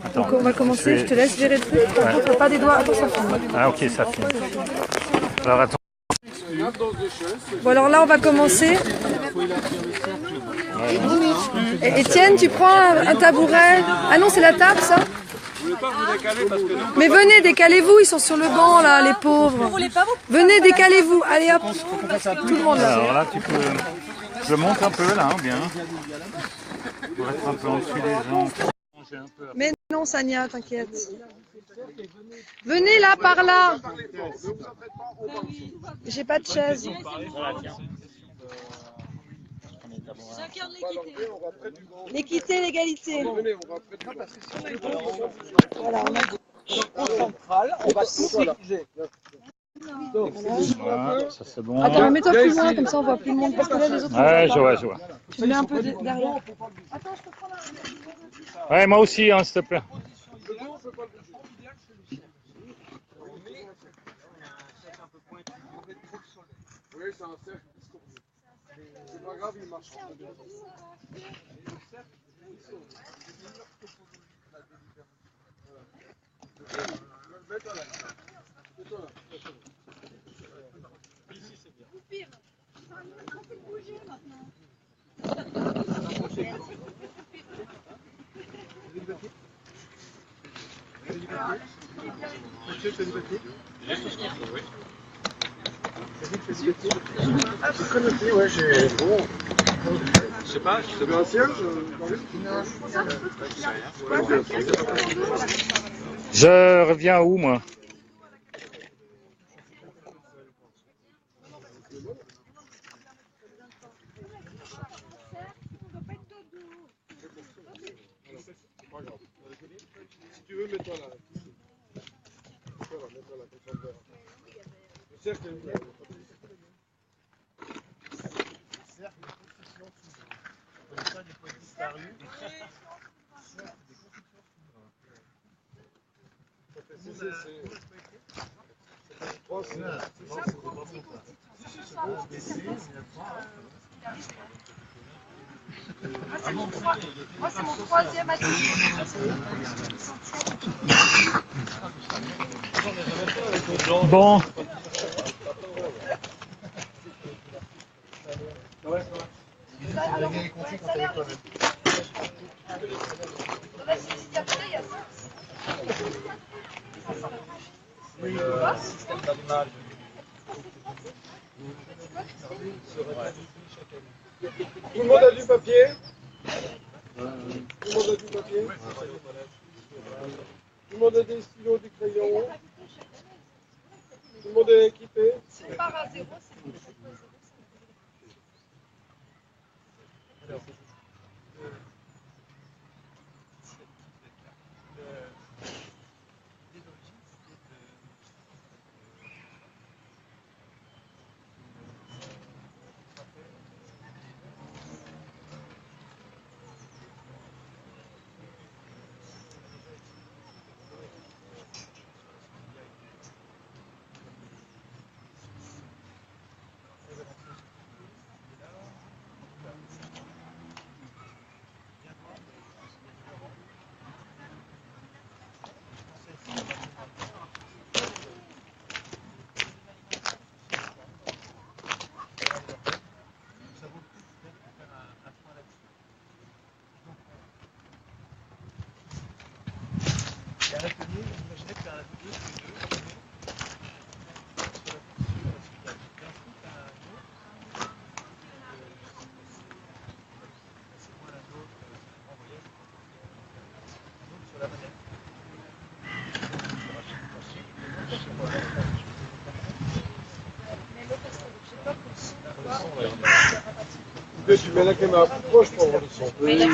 Attends, Donc on va commencer, je te laisse gérer le truc. Par contre, pas des doigts, attends, ça filme. Ah ok, ça filme. Alors attends. Bon alors là on va commencer. Et Étienne, tu prends un tabouret. Ah non, c'est la table ça. Mais venez, décalez-vous, ils sont sur le banc là, les pauvres. Venez, décalez-vous. Allez hop, tout le monde là. Alors là, tu peux... Je monte un peu là, hein, bien. Pour être un peu en dessus des gens. Mais non, Sania, t'inquiète. Venez là, par là. J'ai pas de chaise. L'équité, l'égalité. Voilà, Au central, on va sécuriser. Voilà, ça c'est bon. attends, mais mets-toi plus loin, comme ça on voit plus le monde. Parce que là, les autres. Ouais, je vois, je vois. Tu te mets un peu derrière. Attends, je peux prendre un. Ouais, moi aussi, hein, s'il te plaît. Oui, c'est un cercle. C'est pas grave, il marche. Ici, c'est bien. Ah, c'est très noté, ouais, j'ai... Bon. Je sais pas, C'est un siège Je reviens où, moi? Si tu veux, mets-toi là. Voilà, mets-toi là, comme ça on verra. Le cercle est là. Moi, c'est mon troisième atelier. Bon. Tout le monde a du papier? Tout le monde a du papier? Tout le monde a des stylos, des crayons? Tout le monde est équipé? C'est pas à zéro, c'est Tu mets la caméra plus proche pour avoir le son. Mais il y a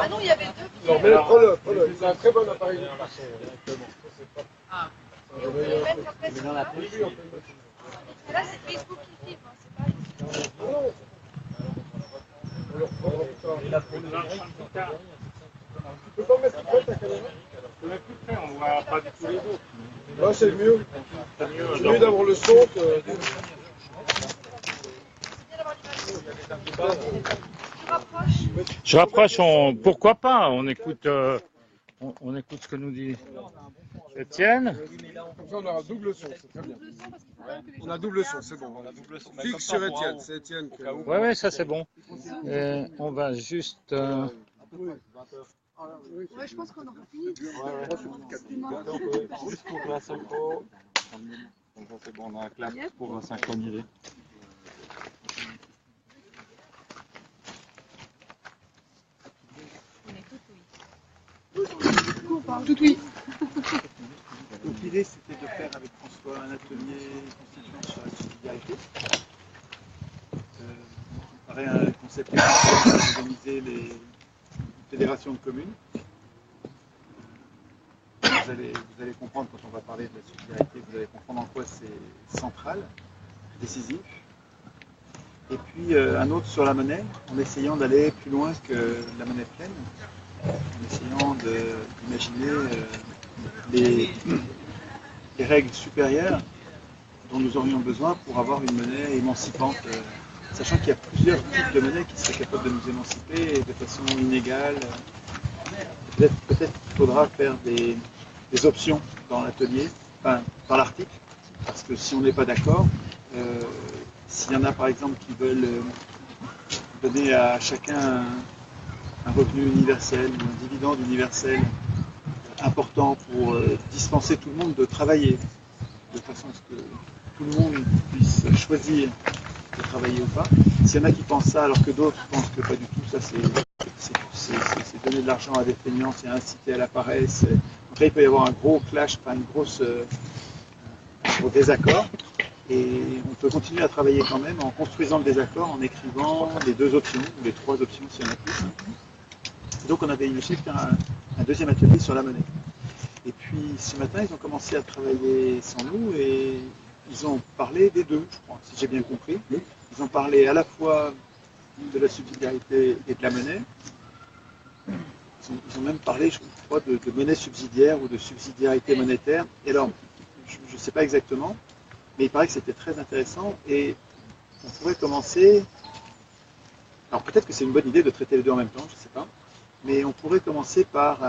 ah non, il y avait deux pieds. Non, mais prends-le, prends-le. C'est un très bon appareil de son. Ah. Et on peut le mettre après sur là. Là, c'est Facebook qui filme, hein, c'est pas... Non. On le reprendra plus tard. Tu peux pas mettre près ta caméra? On voit pas du tout les autres. Ouais, c'est mieux. C'est mieux d'avoir le son que... Je rapproche, pourquoi pas, on écoute On écoute ce que nous dit Étienne. Comme ça, on aura double son, c'est très bien. On a double son, c'est bon. Fixe sur Étienne, c'est Étienne. Ouais, ça c'est bon. On va juste. Ouais, je pense qu'on aura fini. Juste pour la synchro. C'est bon, on a un clap pour synchroniser. Tout oui. Donc l'idée c'était de faire avec François un atelier constituant sur la subsidiarité. Ça paraît un concept d'organiser les fédérations de communes. Vous allez comprendre quand on va parler de la subsidiarité, vous allez comprendre en quoi c'est central, décisif. Et puis un autre sur la monnaie, en essayant d'aller plus loin que la monnaie pleine, en essayant d'imaginer les règles supérieures dont nous aurions besoin pour avoir une monnaie émancipante, sachant qu'il y a plusieurs types de monnaies qui seraient capables de nous émanciper de façon inégale. Peut-être qu'il faudra faire des options dans l'atelier, enfin dans l'article, parce que si on n'est pas d'accord, s'il y en a par exemple qui veulent donner à chacun un revenu universel, un dividende universel important pour dispenser tout le monde de travailler, de façon à ce que tout le monde puisse choisir de travailler ou pas. S'il y en a qui pensent ça alors que d'autres pensent que pas du tout, ça c'est donner de l'argent à des feignants, c'est inciter à la paresse. Donc là il peut y avoir un gros clash, enfin un gros désaccord. Et on peut continuer à travailler quand même en construisant le désaccord, en écrivant les deux options, ou les trois options s'il y en a plus. Et donc on avait initié un deuxième atelier sur la monnaie. Et puis ce matin, ils ont commencé à travailler sans nous et ils ont parlé des deux, je crois, si j'ai bien compris. Ils ont parlé à la fois de la subsidiarité et de la monnaie. Ils ont même parlé, je crois, de monnaie subsidiaire ou de subsidiarité monétaire. Et alors, je ne sais pas exactement, mais il paraît que c'était très intéressant et on pourrait commencer. Alors peut-être que c'est une bonne idée de traiter les deux en même temps, je ne sais pas. Mais on pourrait commencer par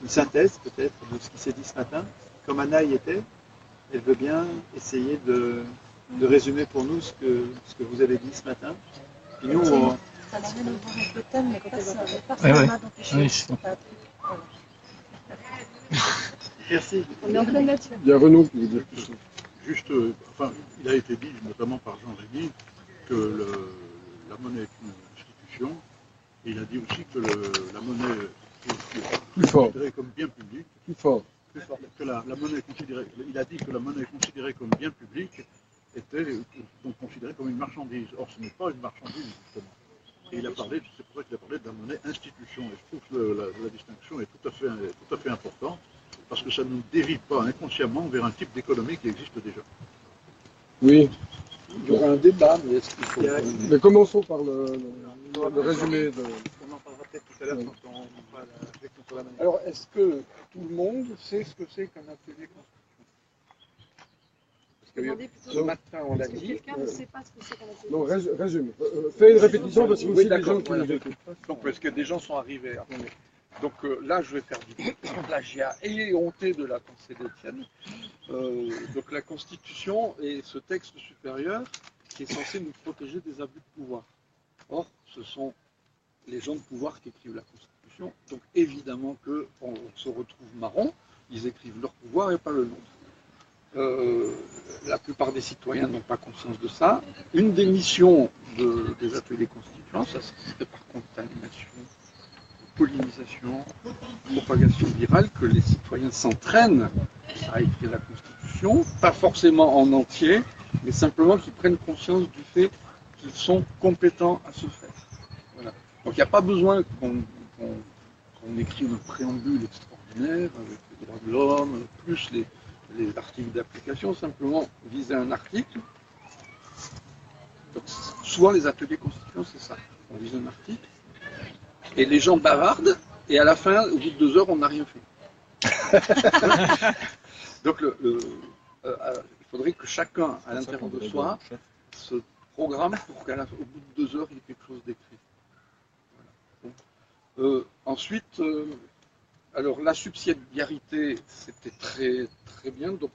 une synthèse peut-être de ce qui s'est dit ce matin. Comme Anna y était, elle veut bien essayer de résumer pour nous ce que vous avez dit ce matin. Et nous, on... Ça l'amène au bon le thème, mais personne n'a d'empêcher. Merci. On est en pleine nature. Il y a Renaud qui veut dire quelque chose. Juste, enfin, il a été dit, notamment par Jean Rémy, que la monnaie est une institution. Et il a dit aussi que la monnaie est considérée comme bien public. Plus fort. Que la monnaie considérée, il a dit que la monnaie considérée comme bien public était donc considérée comme une marchandise. Or, ce n'est pas une marchandise, justement. Et il a parlé, c'est pour ça qu'il a parlé de la monnaie institution. Et je trouve que la distinction est tout à fait importante, parce que ça ne nous dérive pas inconsciemment vers un type d'économie qui existe déjà. Oui. Il y aura un débat, mais est-ce qu'il faut... Mais commençons par le résumé de... On en parlera peut-être tout à l'heure quand on fera la réflexion sur la monnaie. Alors, est-ce que tout le monde sait ce que c'est qu'un atelier constitution? Ce matin, on l'a dit. Quelqu'un ne sait pas ce que c'est qu'on a fait. Non, résume. Fais une répétition parce qu'il y a aussi des gens qui nous écoutent. Donc, parce que des gens sont arrivés après. Donc là, je vais faire du plagiat et honté de la pensée d'Étienne. Donc la Constitution est ce texte supérieur qui est censé nous protéger des abus de pouvoir. Or, ce sont les gens de pouvoir qui écrivent la Constitution. Donc évidemment qu'on se retrouve marrant, ils écrivent leur pouvoir et pas le nôtre. La plupart des citoyens n'ont pas conscience de ça. Une des missions des ateliers constituants, ça serait par contamination, pollinisation, propagation virale, que les citoyens s'entraînent à écrire la Constitution, pas forcément en entier, mais simplement qu'ils prennent conscience du fait qu'ils sont compétents à ce faire. Voilà. Donc il n'y a pas besoin qu'on écrive un préambule extraordinaire avec les droits de l'homme, plus les articles d'application, simplement viser un article. Donc, souvent les ateliers constituants, c'est ça. On vise un article, et les gens bavardent, et à la fin, au bout de 2 heures, on n'a rien fait. Donc il faudrait que chacun, à l'intérieur de soi, se programme pour qu'au bout de 2 heures, il y ait quelque chose d'écrit. Voilà. Ensuite, alors la subsidiarité, c'était très, très bien. Donc,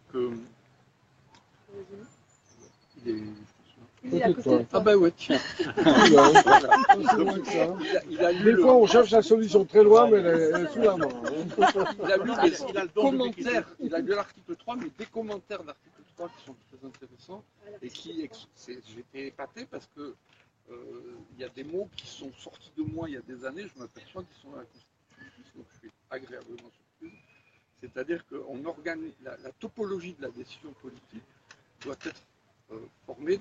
Il est à côté de toi. ah ben ouais, tiens. Voilà. Donc, il a lu Des fois, on cherche la solution très loin, mais elle est sous la main. il a lu les commentaires, il a lu l'article 3, mais des commentaires de l'article 3 qui sont très intéressants et qui, j'étais épaté parce que il y a des mots qui sont sortis de moi il y a des années, je m'aperçois qu'ils sont dans la Constitution, donc je suis agréablement surpris. C'est-à-dire que la topologie de la décision politique doit être formée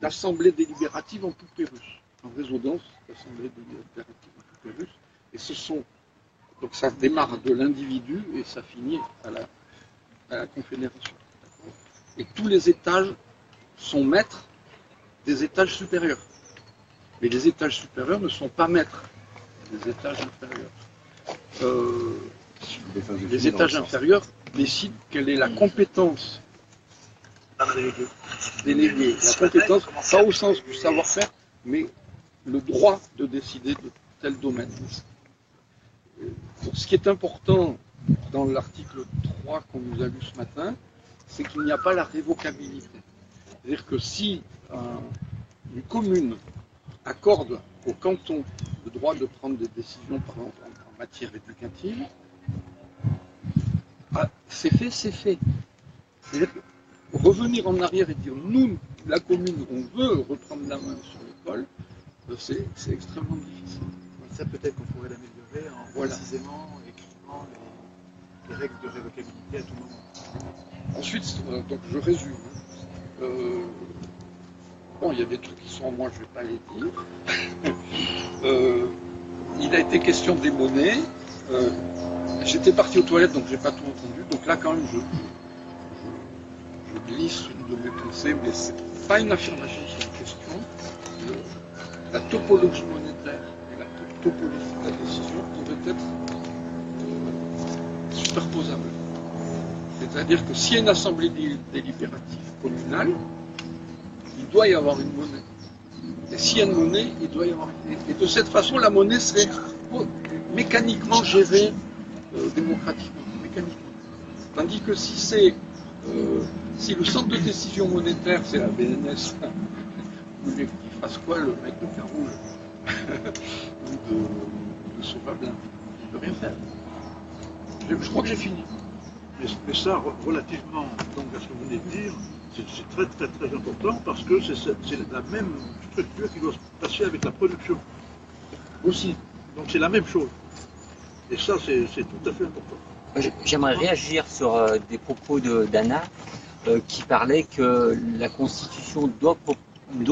d'assemblées délibératives en poupée russe, en résonance d'assemblées délibératives en poupée russe. Et donc ça démarre de l'individu et ça finit à la confédération. Et tous les étages sont maîtres des étages supérieurs. Mais les étages supérieurs ne sont pas maîtres des étages inférieurs. Les étages inférieurs décident quelle est la compétence déléguée. La compétence, pas au sens du savoir-faire, mais le droit de décider de tel domaine. Ce qui est important dans l'article 3 qu'on nous a lu ce matin, c'est qu'il n'y a pas la révocabilité. C'est-à-dire que si une commune accorde au canton le droit de prendre des décisions, par exemple en matière éducative, c'est fait, c'est fait. C'est-à-dire que revenir en arrière et dire nous, la commune, on veut reprendre la main sur l'école, c'est extrêmement difficile. Ça peut-être qu'on pourrait l'améliorer en précisément écrivant les règles de révocabilité à tout moment. Ensuite, donc je résume. Bon, il y a des trucs qui sont en moi, je ne vais pas les dire. Il a été question des monnaies. J'étais parti aux toilettes, donc j'ai pas tout entendu. Donc là, quand même, je glisse une de mes pensées, mais c'est pas une affirmation, c'est une question. La topologie monétaire et la topologie de la décision pourraient être superposables. C'est-à-dire que s'il y a une assemblée délibérative communale, il doit y avoir une monnaie. Et s'il y a une monnaie, il doit y avoir une monnaie. Et de cette façon, la monnaie serait mécaniquement gérée démocratiquement, mécaniquement. Tandis que si le centre de décision monétaire, c'est la BNS, vous voulez qu'il fasse quoi, le mec de Carouge ou de Sauvablin? Il ne peut rien faire. Je crois que j'ai fini. Mais ça, relativement donc, à ce que vous venez de dire, c'est très très très important parce que c'est la même structure qui doit se passer avec la production aussi. Donc c'est la même chose. Et ça, c'est tout à fait important. J'aimerais réagir sur des propos d'Anna qui parlait que la Constitution doit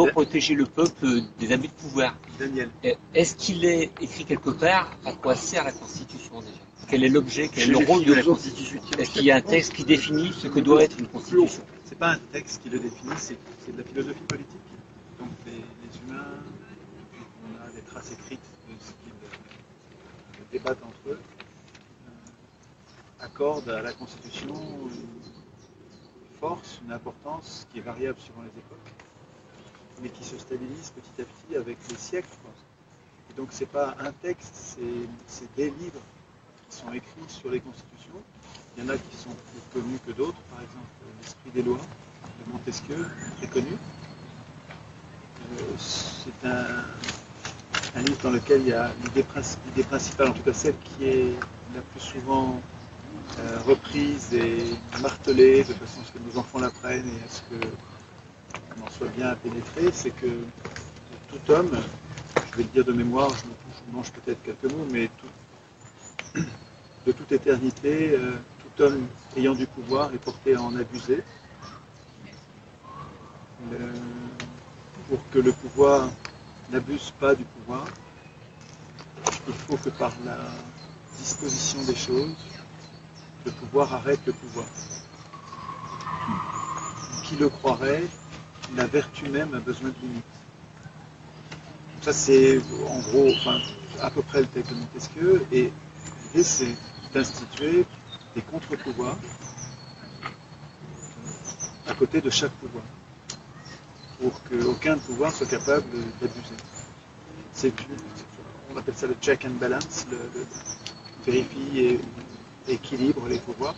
protéger le peuple des abus de pouvoir. Daniel. Est-ce qu'il est écrit quelque part à quoi sert la Constitution déjà? Quel est l'objet, quel est le rôle de la Constitution? Est-ce qu'il y a un texte qui définit ce que doit être une Constitution? C'est pas un texte qui le définit, c'est de la philosophie politique. Donc les humains, on a des traces écrites de ce qu'ils débattent entre eux, accordent à la Constitution une force, une importance qui est variable suivant les époques, mais qui se stabilise petit à petit avec les siècles. Et donc c'est pas un texte, c'est des livres qui sont écrits sur les constitutions. Il y en a qui sont plus connus que d'autres, par exemple l'Esprit des lois de Montesquieu, très connu. C'est un livre dans lequel il y a l'idée principale, en tout cas celle qui est la plus souvent reprise et martelée de façon à ce que nos enfants l'apprennent et à ce qu'on en soit bien pénétré, c'est que tout homme, je vais le dire de mémoire, je mange peut-être quelques mots, mais de toute éternité, tout homme ayant du pouvoir est porté à en abuser. Pour que le pouvoir n'abuse pas du pouvoir, il faut que par la disposition des choses, le pouvoir arrête le pouvoir. Qui le croirait, la vertu même a besoin de limites. Ça c'est en gros, à peu près le texte de Montesquieu, et l'idée c'est d'instituer des contre-pouvoirs à côté de chaque pouvoir, pour qu'aucun pouvoir soit capable d'abuser. On appelle ça le check and balance, vérifie et équilibre les pouvoirs.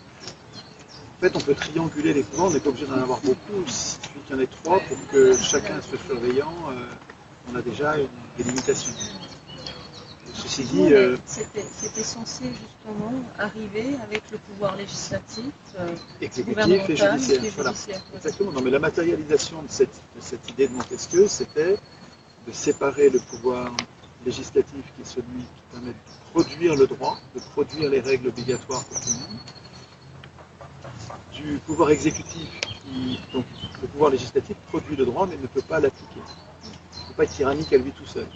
En fait, on peut trianguler les pouvoirs, on n'est pas obligé d'en avoir beaucoup. Il suffit qu'il y en ait 3 pour que chacun soit surveillant. On a déjà des limitations. Ceci dit, c'était censé justement arriver avec le pouvoir législatif, exécutif et judiciaire. Voilà. Exactement. Non, mais la matérialisation de cette idée de Montesquieu, c'était de séparer le pouvoir législatif, qui est celui qui permet de produire le droit, de produire les règles obligatoires pour tout le monde, du pouvoir exécutif, donc le pouvoir législatif produit le droit mais ne peut pas l'appliquer. Il ne peut pas être tyrannique à lui tout seul.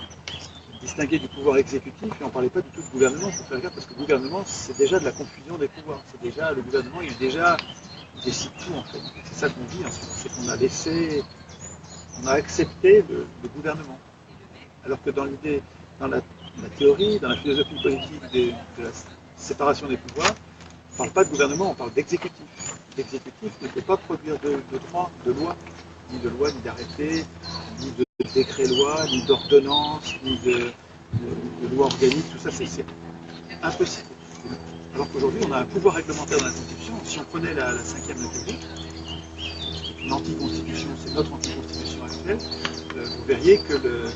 Distinguer du pouvoir exécutif, et on ne parlait pas du tout de gouvernement, il faut faire gaffe parce que le gouvernement, c'est déjà de la confusion des pouvoirs. C'est déjà, le gouvernement, il décide tout en fait. C'est ça qu'on dit en ce moment, c'est qu'on a laissé, on a accepté le gouvernement. Alors que dans l'idée, dans la théorie, dans la philosophie politique de la séparation des pouvoirs, on ne parle pas de gouvernement, on parle d'exécutif. L'exécutif ne peut pas produire de droit, de loi, ni d'arrêté, ni de décret-loi, ni d'ordonnance, ni de loi organique, tout ça c'est impossible. Alors qu'aujourd'hui on a un pouvoir réglementaire dans la Constitution. Si on prenait la 5e République, une anticonstitution, c'est notre anticonstitution actuelle, vous verriez que le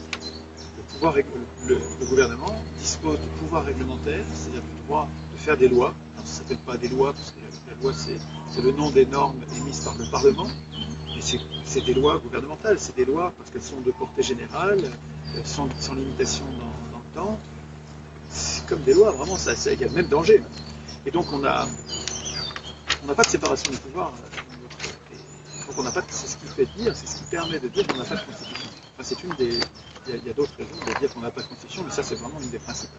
gouvernement dispose du pouvoir réglementaire, c'est-à-dire du droit de faire des lois. Alors, ça ne s'appelle pas des lois, parce que la loi c'est le nom des normes émises par le Parlement, mais c'est des lois gouvernementales, c'est des lois parce qu'elles sont de portée générale, sans limitation dans le temps. C'est comme des lois, vraiment, il y a le même danger. Et donc on n'a pas de séparation du pouvoir. Donc on n'a pas, c'est ce qui fait dire, c'est ce qui permet de dire qu'on n'a pas de constitution. Enfin, c'est une des. Il y a d'autres raisons de dire qu'on n'a pas de constitution, mais ça c'est vraiment une des principales.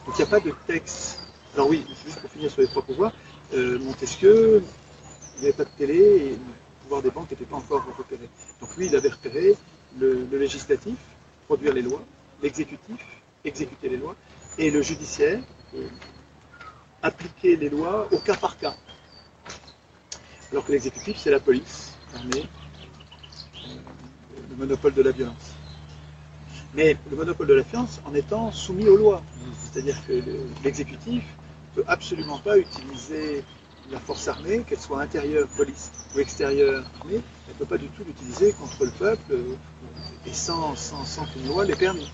Donc il n'y a pas de texte. Alors oui, juste pour finir sur les 3 pouvoirs, Montesquieu, il n'y avait pas de télé et le pouvoir des banques n'était pas encore repéré. Donc lui, il avait repéré le législatif, produire les lois, l'exécutif, exécuter les lois, et le judiciaire, appliquer les lois au cas par cas. Alors que l'exécutif, c'est la police, l'armée, le monopole de la violence. Mais le monopole de la violence en étant soumis aux lois. C'est-à-dire que l'exécutif ne peut absolument pas utiliser la force armée, qu'elle soit intérieure, police, ou extérieure, armée, elle ne peut pas du tout l'utiliser contre le peuple et sans qu'une loi l'ait permis.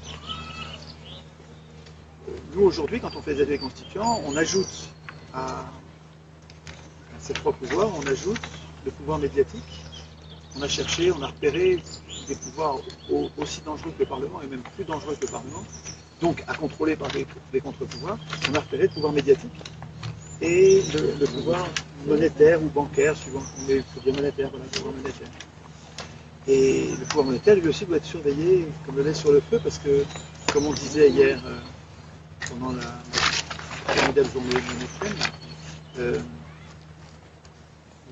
Nous, aujourd'hui, quand on fait des ateliers constituants, on ajoute à ces 3 pouvoirs, on ajoute le pouvoir médiatique. On a cherché, on a repéré des pouvoirs aussi dangereux que le Parlement, et même plus dangereux que le Parlement, donc à contrôler par des contre-pouvoirs. On a repéré le pouvoir médiatique et le pouvoir monétaire ou bancaire, suivant qu'on met le pouvoir monétaire, voilà, le pouvoir monétaire. Et le pouvoir monétaire, lui aussi, doit être surveillé comme le lait sur le feu, parce que, comme on disait hier, pendant la formidable journée monétaire,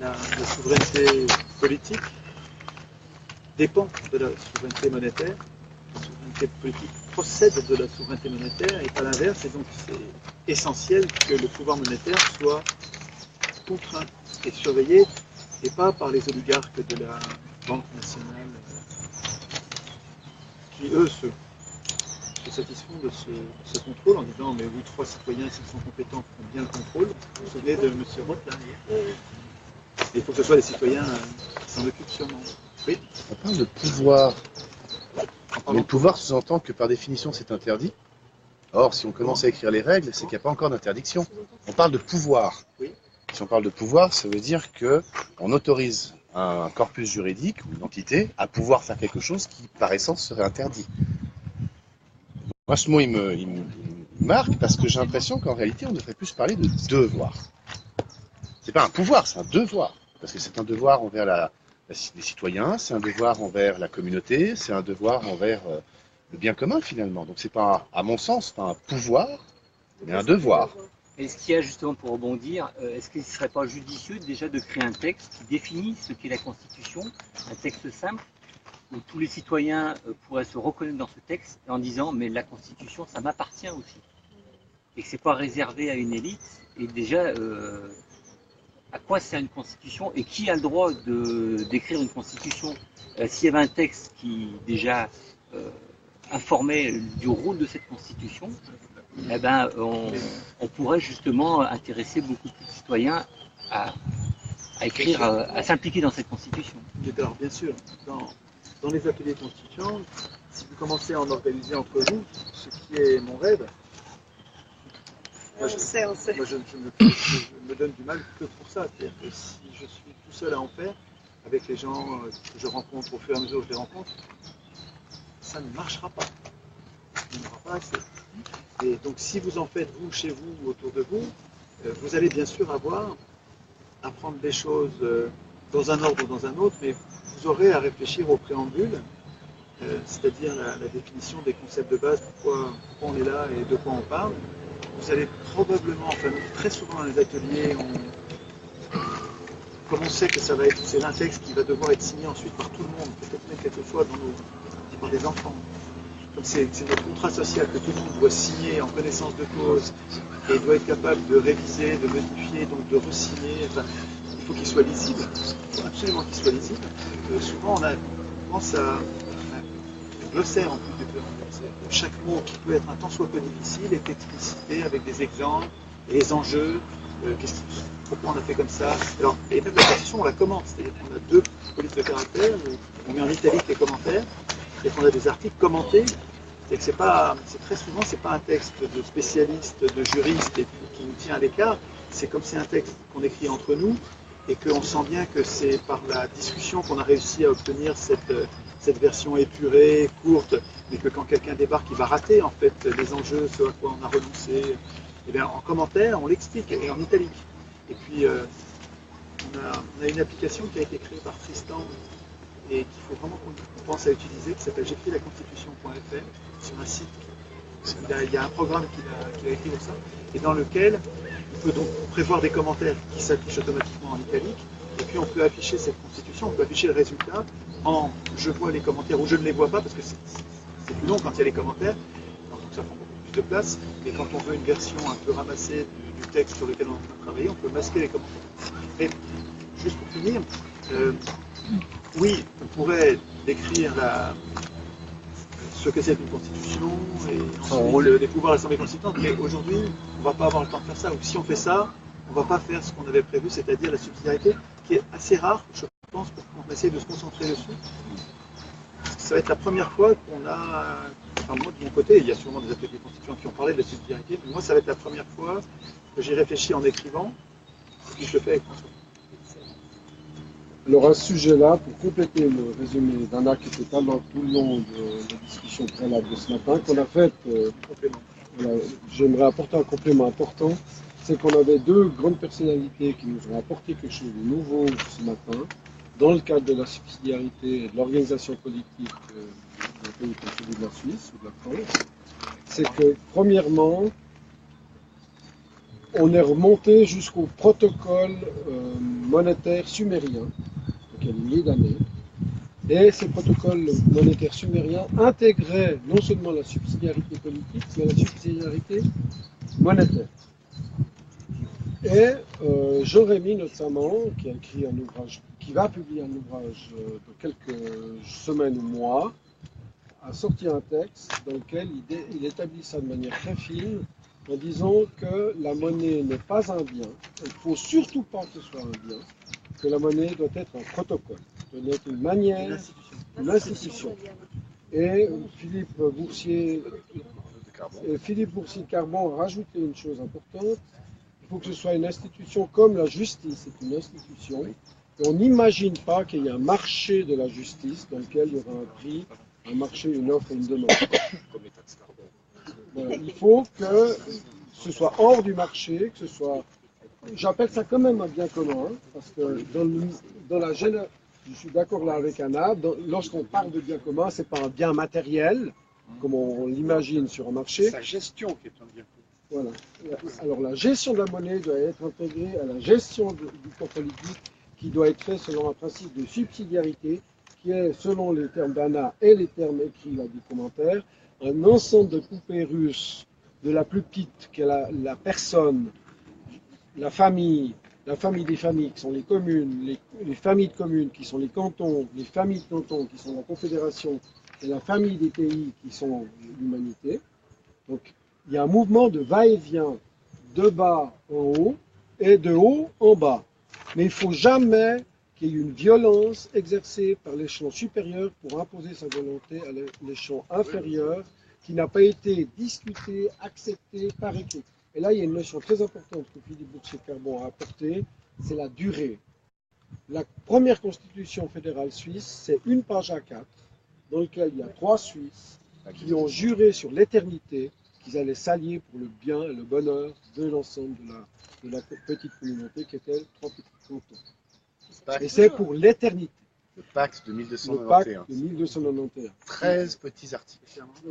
la souveraineté politique dépend de la souveraineté monétaire. La souveraineté politique procède de la souveraineté monétaire et pas l'inverse, et donc c'est essentiel que le pouvoir monétaire soit contraint et surveillé, et pas par les oligarques de la Banque nationale, qui eux se satisfont de ce contrôle en disant mais oui, 3 citoyens s'ils sont compétents font bien le contrôle. Vous vous souvenez de M. Roth là hier. Et il faut que ce soit les citoyens qui s'en occupent sûrement. Oui. On parle de pouvoir. Mais le pouvoir sous-entend que par définition c'est interdit. Or, si on commence à écrire les règles, c'est qu'il n'y a pas encore d'interdiction. On parle de pouvoir. Oui. Si on parle de pouvoir, ça veut dire qu'on autorise un corpus juridique ou une entité à pouvoir faire quelque chose qui, par essence, serait interdit. Moi, ce mot, il me marque parce que j'ai l'impression qu'en réalité, on devrait plus parler de devoir. C'est pas un pouvoir, c'est un devoir. Parce que c'est un devoir envers les citoyens, c'est un devoir envers la communauté, c'est un devoir envers le bien commun finalement. Donc c'est pas, à mon sens, pas un pouvoir, mais un devoir. Est-ce qu'il y a justement, pour rebondir, est-ce qu'il ne serait pas judicieux déjà de créer un texte qui définit ce qu'est la Constitution, un texte simple, où tous les citoyens pourraient se reconnaître dans ce texte en disant mais la Constitution ça m'appartient aussi. Et que c'est pas réservé à une élite, et déjà à quoi sert une constitution et qui a le droit d'écrire une constitution. S'il y avait un texte qui déjà informait du rôle de cette constitution, eh ben, on pourrait justement intéresser beaucoup plus de citoyens à écrire, à s'impliquer dans cette constitution. Alors bien sûr, dans les ateliers constituants, si vous commencez à en organiser entre vous, ce qui est mon rêve, moi, je me donne du mal que pour ça. C'est-à-dire que si je suis tout seul à en faire, avec les gens que je rencontre au fur et à mesure que je les rencontre, ça ne marchera pas. Il n'y aura pas assez. Et donc si vous en faites vous, chez vous, autour de vous, vous allez bien sûr apprendre des choses dans un ordre ou dans un autre, mais vous aurez à réfléchir au préambule, c'est-à-dire la définition des concepts de base, pourquoi on est là et de quoi on parle. Vous allez probablement, enfin très souvent dans les ateliers, comme on sait que c'est un texte qui va devoir être signé ensuite par tout le monde, peut-être même quelquefois par les enfants. Comme c'est notre contrat social que tout le monde doit signer en connaissance de cause et doit être capable de réviser, de modifier, donc de re-signer. Enfin, il faut qu'il soit lisible, il faut absolument qu'il soit lisible. Souvent on pense à un glossaire en plus du préambule. Chaque mot qui peut être un tant soit peu difficile est explicité avec des exemples et les enjeux, pourquoi on a fait comme ça. Alors, et même la constitution, on la commente, c'est-à-dire qu'on a 2 polices de caractère, où on met en italique les commentaires, et qu'on a des articles commentés. Et que c'est très souvent, c'est pas un texte de spécialiste, de juriste et qui nous tient à l'écart. C'est comme c'est un texte qu'on écrit entre nous et qu'on sent bien que c'est par la discussion qu'on a réussi à obtenir cette version épurée, courte, mais que quand quelqu'un débarque, il va rater en fait les enjeux, ce à quoi on a renoncé. Et bien en commentaire, on l'explique et en italique. Et puis on a une application qui a été créée par Tristan et qu'il faut vraiment qu'on pense à utiliser, qui s'appelle j'écris la constitution.fr, sur un site. Il y a un programme qu'il a écrit pour ça, et dans lequel on peut donc prévoir des commentaires qui s'affichent automatiquement en italique, et puis on peut afficher cette constitution, on peut afficher le résultat en je vois les commentaires ou je ne les vois pas, parce que c'est plus long quand il y a les commentaires, donc ça prend beaucoup plus de place, mais quand on veut une version un peu ramassée du texte sur lequel on est en train de travailler, on peut masquer les commentaires. Et juste pour finir, oui, on pourrait décrire ce que c'est une constitution et ensuite les pouvoirs de l'Assemblée constituante, mais aujourd'hui, on ne va pas avoir le temps de faire ça. Ou si on fait ça, on ne va pas faire ce qu'on avait prévu, c'est-à-dire la subsidiarité, qui est assez rare, je pense, pour qu'on essaye de se concentrer dessus. Ça va être la première fois qu'on a, enfin moi de mon côté, il y a sûrement des ateliers constituants qui ont parlé de la subsidiarité, mais moi ça va être la première fois que j'ai réfléchi en écrivant, et puis je le fais avec François. Alors à ce sujet-là, pour compléter le résumé d'Anna qui était tout le long de la discussion préalable de ce matin, qu'on a faite, j'aimerais apporter un complément important, c'est qu'on avait 2 grandes personnalités qui nous ont apporté quelque chose de nouveau ce matin, dans le cadre de la subsidiarité et de l'organisation politique d'un pays comme celui de la Suisse ou de la France. C'est que, premièrement, on est remonté jusqu'au protocole monétaire sumérien, donc il y a des milliers d'années, et ces protocoles monétaires sumériens intégraient non seulement la subsidiarité politique, mais la subsidiarité monétaire. Et Jérémie notamment, qui a écrit un ouvrage, qui va publier un ouvrage dans quelques semaines ou mois, a sorti un texte dans lequel il établit ça de manière très fine, en disant que la monnaie n'est pas un bien, il ne faut surtout pas que ce soit un bien, que la monnaie doit être un protocole, doit être une manière, une institution. Et Philippe Boursier de Carbon a rajouté une chose importante, il faut que ce soit une institution comme la justice, c'est une institution, et on n'imagine pas qu'il y ait un marché de la justice dans lequel il y aura un prix, un marché, une offre et une demande. Voilà. Il faut que ce soit hors du marché, que ce soit... J'appelle ça quand même un bien commun, parce que dans la génération, je suis d'accord là avec Anna, lorsqu'on parle de bien commun, ce n'est pas un bien matériel, comme on l'imagine sur un marché. C'est sa gestion qui est un bien commun. Voilà. Alors la gestion de la monnaie doit être intégrée à la gestion du corps politique, qui doit être fait selon un principe de subsidiarité, qui est, selon les termes d'Anna et les termes écrits là du commentaire, un ensemble de poupées russes, de la plus petite, qui est la personne, la famille des familles, qui sont les communes, les familles de communes, qui sont les cantons, les familles de cantons, qui sont la confédération, et la famille des pays qui sont l'humanité. Donc, il y a un mouvement de va-et-vient de bas en haut et de haut en bas. Mais il ne faut jamais qu'il y ait une violence exercée par l'échelon supérieur pour imposer sa volonté à l'échelon inférieur qui n'a pas été discuté, accepté par écrit. Et là, il y a une notion très importante que Philippe Boursier-Carbon a apportée, c'est la durée. La première constitution fédérale suisse, c'est une page A4, dans laquelle il y a 3 Suisses qui ont juré sur l'éternité qu'ils allaient s'allier pour le bien et le bonheur de l'ensemble de la petite communauté qui était 3 petits cantons. Et c'est pour l'éternité. Le pacte de Le 1291. pacte de 1291. 13 petits articles.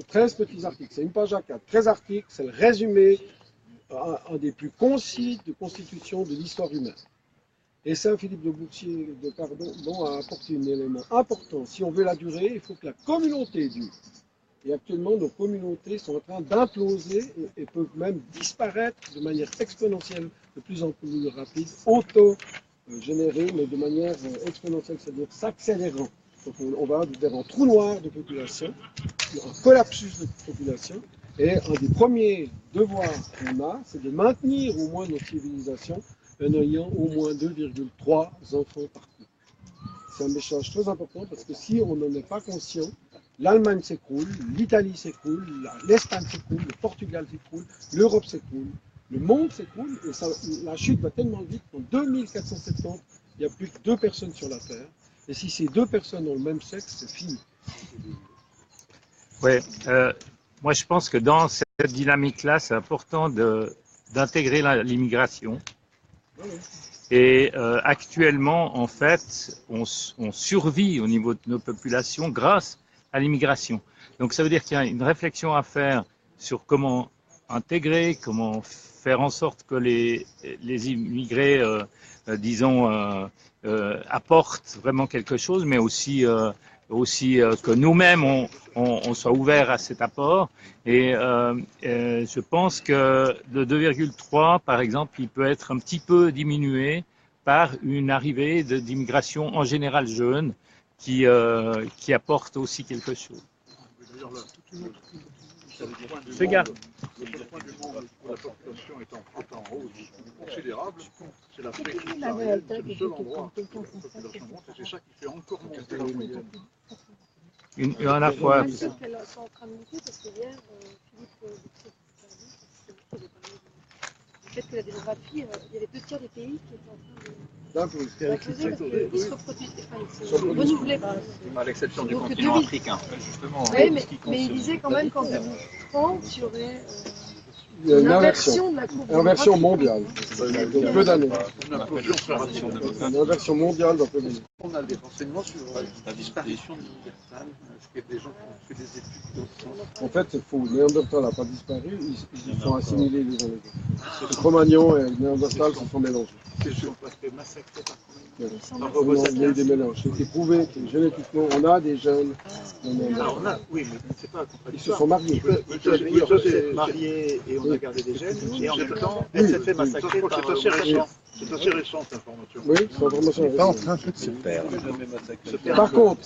13 petits articles, c'est une page A4. 13 articles, c'est le résumé, un des plus concis de constitution de l'histoire humaine. Et ça, Philippe de Boursier-Carbon a apporté un élément important. Si on veut la durée, il faut que la communauté dure. Et actuellement, nos communautés sont en train d'imploser et peuvent même disparaître de manière exponentielle, de plus en plus rapide, auto-générée, mais de manière exponentielle, c'est-à-dire s'accélérant. Donc on va vers un trou noir de population, un collapsus de population. Et un des premiers devoirs qu'on a, c'est de maintenir au moins notre civilisation en ayant au moins 2,3 enfants par couple. C'est un message très important parce que si on n'en est pas conscient, l'Allemagne s'écroule, l'Italie s'écroule, l'Espagne s'écroule, le Portugal s'écroule, l'Europe s'écroule, le monde s'écroule et ça, la chute va tellement vite qu'en 2470, il n'y a plus que 2 personnes sur la Terre. Et si ces 2 personnes ont le même sexe, c'est fini. Oui, moi je pense que dans cette dynamique-là, c'est important d'intégrer l'immigration. Et actuellement, en fait, on survit au niveau de nos populations grâce à l'immigration. Donc ça veut dire qu'il y a une réflexion à faire sur comment intégrer, comment faire en sorte que les immigrés, disons, apportent vraiment quelque chose, mais aussi que nous-mêmes on soit ouverts à cet apport. Et je pense que le 2,3, par exemple, il peut être un petit peu diminué par une arrivée d'immigration en général jeune qui apporte aussi quelque chose. Fais gaffe. Le point du monde où la population est en hausse considérable, c'est l'Afrique subsaharienne, c'est le seul endroit où la population monte et c'est ça qui fait encore monter la moyenne. Une à la fois. Je sais qu'elles sont en train de monter parce que hier, Philippe du fait que la démographie, il y avait 2 tiers des pays qui étaient en train de D'imploser parce qu'ils se reproduisaient, enfin ils se renouvelaient. À l'exception du Donc, continent 2000. africain. Justement. Oui, mais il disait quand même qu'en 2030, il y aurait Il y a une inversion de la courbe. Inversion mondiale. Dans peu d'années. Une implosion sera Une inversion mondiale dans peu d'années. On a des renseignements sur la disparition de Néandertal. Est-ce qu'il y a des gens qui ont fait des études dans ce sens? En fait, c'est faux. Néandertal n'a pas disparu, ils sont assimilés les uns les autres. Le Cro-Magnon et le Néandertal se sont mélangés. C'est sûr, parce que massacré par Il y a eu des mélanges. C'est prouvé que génétiquement, on a des gènes. Oui, mais c'est pas Ils se sont mariés. on s'est marié et on a gardé des gènes, et en même temps, elle s'est fait massacrer par c'est assez récent. C'est assez récent cette information. Oui, c'est information. Pas en train de se perdre. Par contre,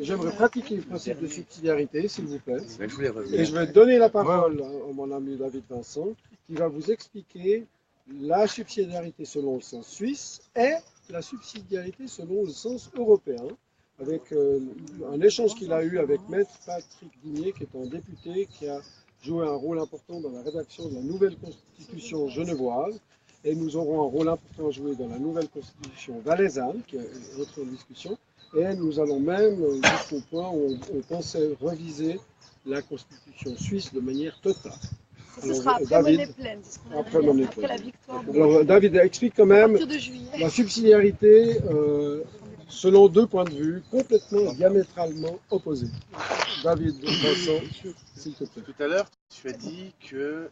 j'aimerais pratiquer le principe de subsidiarité, s'il vous plaît. Je voulais Et revenir. je vais donner la parole à mon ami David Vincent, qui va vous expliquer la subsidiarité selon le sens suisse et la subsidiarité selon le sens européen, avec un échange qu'il a eu avec Maître Patrick Digné, qui est un député qui a joué un rôle important dans la rédaction de la nouvelle constitution genevoise. Et nous aurons un rôle important à jouer dans la nouvelle constitution valaisanne, qui est autre discussion. Et nous allons même jusqu'au point où on pensait reviser la constitution suisse de manière totale. Ce sera après Monnaie-Pleine. Après la victoire. Alors, David, explique quand même À partir de juillet. la subsidiarité selon 2 points de vue complètement diamétralement opposés. David, Vincent, s'il te plaît. Tout à l'heure, tu as dit que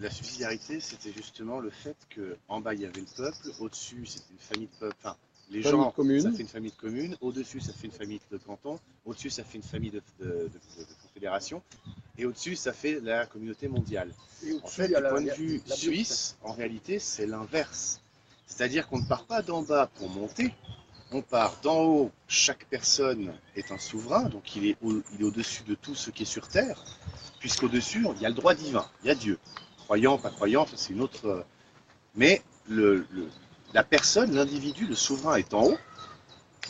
la subsidiarité, c'était justement le fait qu'en bas, il y avait le peuple, au-dessus, c'était une famille de peuple, enfin, les Famille gens, de commune. ça fait une famille de communes, au-dessus, ça fait une famille de cantons, au-dessus, ça fait une famille de confédération, et au-dessus, ça fait la communauté mondiale. En fait, du point de vue suisse, en réalité, c'est l'inverse. C'est-à-dire qu'on ne part pas d'en bas pour monter, on part d'en haut, chaque personne est un souverain, donc il est au-dessus de tout ce qui est sur terre, puisqu'au-dessus, il y a le droit divin, il y a Dieu. Croyant, pas croyant, ça c'est une autre... Mais la personne, l'individu, le souverain est en haut,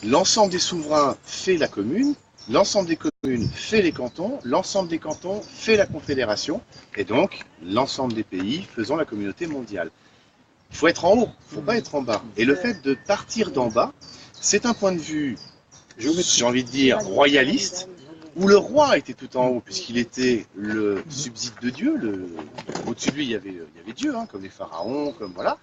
l'ensemble des souverains fait la commune, l'ensemble des communes fait les cantons, l'ensemble des cantons fait la confédération, et donc l'ensemble des pays faisant la communauté mondiale. Il faut être en haut, il ne faut pas être en bas. Et le fait de partir d'en bas, c'est un point de vue, j'ai envie de dire, royaliste, où le roi était tout en haut, puisqu'il était le subside de Dieu. Au-dessus de lui, il y avait Dieu, hein, comme les pharaons, comme voilà.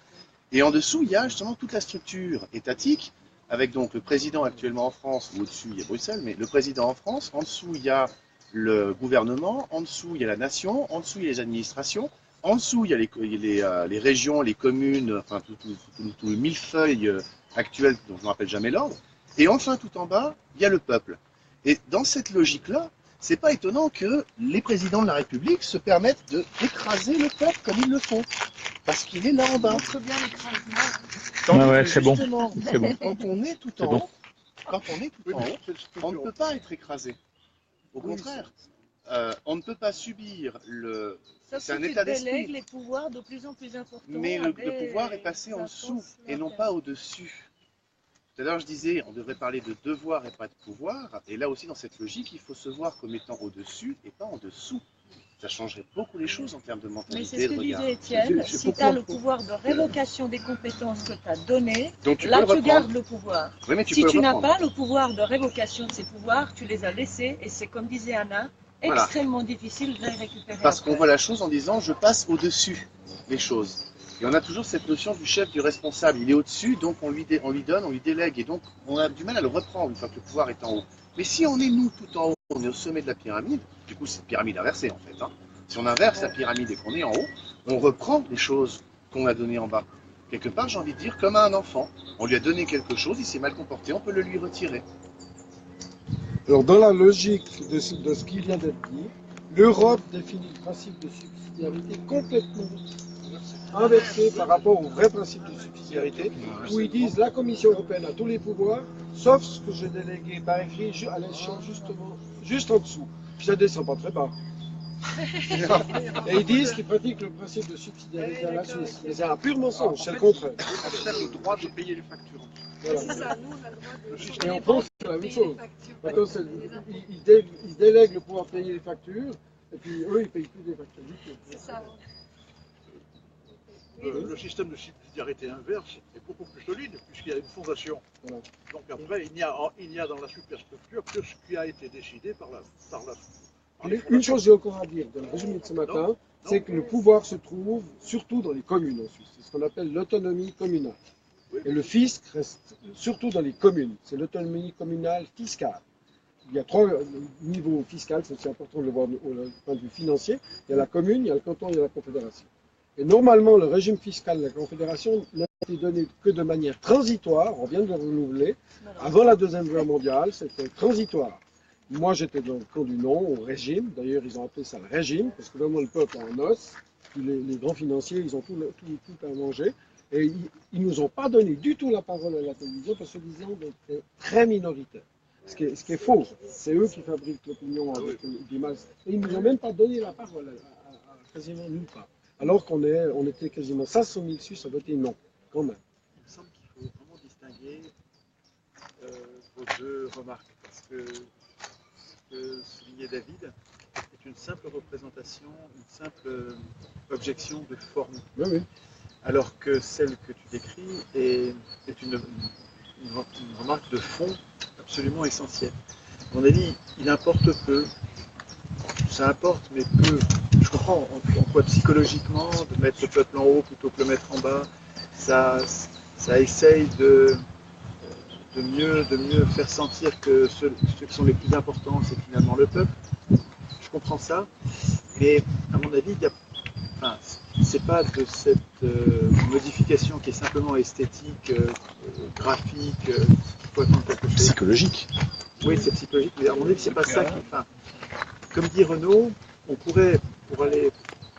Et en dessous, il y a justement toute la structure étatique, avec donc le président actuellement en France, ou au-dessus, il y a Bruxelles, mais le président en France, en dessous, il y a le gouvernement, en dessous, il y a la nation, en dessous, il y a les administrations, en dessous, il y a les régions, les communes, enfin, tout le millefeuille actuel dont je ne me rappelle jamais l'ordre. Et enfin, tout en bas, il y a le peuple. Et dans cette logique-là, c'est pas étonnant que les présidents de la République se permettent d'écraser le peuple comme ils le font. Parce qu'il est là en bas. C'est bon. C'est bon. Quand on est tout en haut, on ne peut pas être écrasé. Au contraire, on ne peut pas subir le... C'est un état d'esprit. délègue les pouvoirs de plus en plus importants. Mais le pouvoir est passé en dessous et non pas au-dessus. Tout à l'heure, je disais, on devrait parler de devoir et pas de pouvoir. Et là aussi, dans cette logique, il faut se voir comme étant au-dessus et pas en dessous. Ça changerait beaucoup les choses en termes de mentalité. Mais c'est ce que disait Étienne, si tu as le pouvoir de révocation des compétences que tu as données, là tu gardes le pouvoir. Oui, si tu n'as pas le pouvoir de révocation de ces pouvoirs, tu les as laissés et c'est comme disait Anna, extrêmement difficile de les récupérer. Parce qu'on voit la chose en disant je passe au-dessus les choses. Et on a toujours cette notion du chef, du responsable. Il est au-dessus, donc on lui donne, on lui délègue. Et donc on a du mal à le reprendre une fois que le pouvoir est en haut. Mais si on est nous tout en haut, on est au sommet de la pyramide, du coup c'est une pyramide inversée en fait. Hein. Si on inverse la pyramide et qu'on est en haut, on reprend les choses qu'on a données en bas. Quelque part, j'ai envie de dire, comme à un enfant. On lui a donné quelque chose, il s'est mal comporté, on peut le lui retirer. Alors dans la logique de ce qui vient d'être dit, l'Europe définit le principe de subsidiarité complètement inversé par rapport au vrai principe de subsidiarité, où ils disent la Commission européenne a tous les pouvoirs, sauf ce que j'ai délégué par écrit à l'échelon justement, juste en dessous. Puis ça descend pas très bas. Et ils disent qu'ils pratiquent le principe de subsidiarité à la Suisse. Mais c'est un pur mensonge, c'est le contraire. On a le droit de payer les factures. Voilà. C'est ça, nous on a le droit de... Et en France, c'est la même chose. Ils délèguent le pouvoir de payer les factures, et puis eux, ils ne payent plus des factures du tout. C'est ça. Le système de subsidiarité inverse est beaucoup plus solide puisqu'il y a une fondation. Voilà. Donc après, il n'y a dans la superstructure que ce qui a été décidé par la une chose j'ai encore à dire dans le résumé de ce matin, c'est que le pouvoir se trouve surtout dans les communes en Suisse. C'est ce qu'on appelle l'autonomie communale. Et le fisc reste surtout dans les communes. C'est l'autonomie communale fiscale. Il y a 3 niveaux fiscaux, c'est important de le voir au point de vue financier. Il y a la commune, il y a le canton, il y a la confédération. Et normalement, le régime fiscal de la Confédération n'a été donné que de manière transitoire, on vient de le renouveler. Avant la Deuxième Guerre mondiale, c'était transitoire. Moi, j'étais dans le camp du non, au régime. D'ailleurs, ils ont appelé ça le régime, parce que vraiment le peuple en os. Les grands financiers, ils ont tout à manger. Et ils ne nous ont pas donné du tout la parole à la télévision, parce que disant d'être très minoritaire. Ce qui est faux. C'est eux qui fabriquent l'opinion avec des masses. Et ils ne nous ont même pas donné la parole à quasiment nulle part. Alors qu'on était quasiment 500 000 Suisses à voter non, quand même. Il me semble qu'il faut vraiment distinguer vos deux remarques, parce que ce que soulignait David est une simple représentation, une simple objection de forme. Oui, oui. Alors que celle que tu décris est une remarque de fond absolument essentielle. À mon avis, il importe peu, ça importe, mais peu. Je comprends en quoi psychologiquement, de mettre le peuple en haut plutôt que le mettre en bas, ça essaye de mieux faire sentir que ceux qui sont les plus importants, c'est finalement le peuple. Je comprends ça, mais à mon avis, c'est pas de cette modification qui est simplement esthétique, graphique, qui peut attendre quelque chose. Psychologique. Oui, c'est psychologique, mais à mon avis, c'est pas ça qui. Comme dit Renaud, on pourrait, pour aller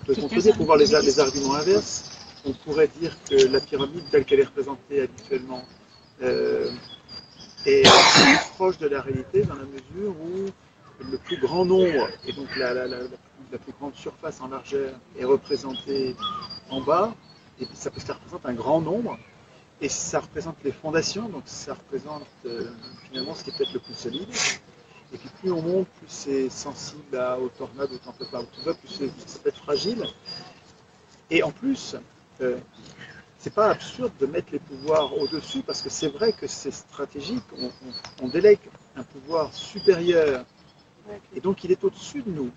te contredire, pour voir les arguments inverses, on pourrait dire que la pyramide, telle qu'elle est représentée habituellement, est plus proche de la réalité dans la mesure où le plus grand nombre, et donc la plus grande surface en largeur, est représentée en bas, et puis ça représente un grand nombre, et ça représente les fondations, donc ça représente finalement ce qui est peut-être le plus solide. Et puis plus on monte, plus c'est sensible aux tornades, aux tempêtes, tout ça, plus ça peut être fragile. Et en plus, c'est pas absurde de mettre les pouvoirs au-dessus, parce que c'est vrai que c'est stratégique, on délègue un pouvoir supérieur, et donc il est au-dessus de nous.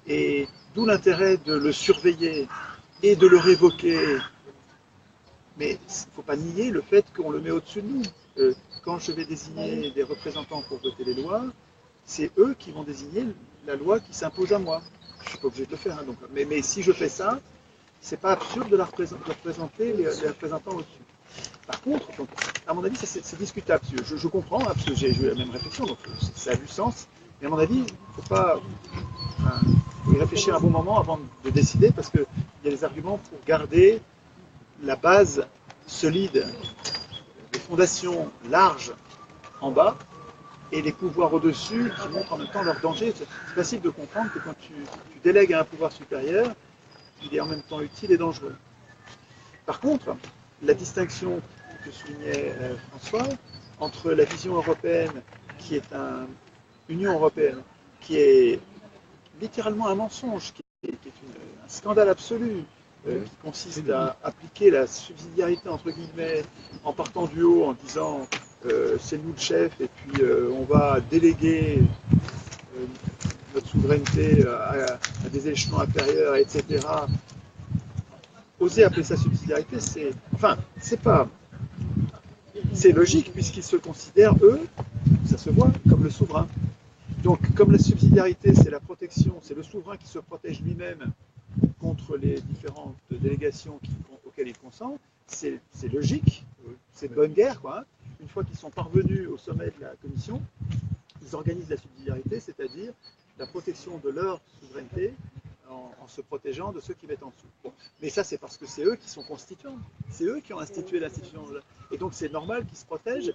Et d'où l'intérêt de le surveiller et de le révoquer. Mais il ne faut pas nier le fait qu'on le met au-dessus de nous. Quand je vais désigner des représentants pour voter les lois, c'est eux qui vont désigner la loi qui s'impose à moi. Je ne suis pas obligé de le faire. Hein, donc. Mais si je fais ça, c'est pas absurde de représenter les représentants au-dessus. Par contre, donc, à mon avis, c'est discutable. Je comprends, hein, parce que j'ai eu la même réflexion, donc ça a du sens. Mais à mon avis, il ne faut pas faut y réfléchir un bon moment avant de décider, parce qu'il y a des arguments pour garder la base solide, les fondations larges en bas, et les pouvoirs au-dessus qui montrent en même temps leur danger. C'est facile de comprendre que quand tu délègues à un pouvoir supérieur, il est en même temps utile et dangereux. Par contre, la distinction que soulignait François entre la vision européenne, qui est une Union européenne, qui est littéralement un mensonge, qui est un scandale absolu, qui consiste à appliquer la subsidiarité entre guillemets en partant du haut, en disant c'est nous le chef et puis on va déléguer notre souveraineté à des échelons inférieurs, etc. Oser appeler ça subsidiarité, c'est logique puisqu'ils se considèrent, eux, ça se voit, comme le souverain. Donc, comme la subsidiarité, c'est la protection, c'est le souverain qui se protège lui-même contre les différentes délégations auxquelles il consent, c'est logique, c'est de bonne guerre, quoi. Une fois qu'ils sont parvenus au sommet de la Commission, ils organisent la subsidiarité, c'est-à-dire la protection de leur souveraineté en se protégeant de ceux qui mettent en dessous. Bon. Mais ça, c'est parce que c'est eux qui sont constituants, c'est eux qui ont institué l'institution. Et donc, c'est normal qu'ils se protègent.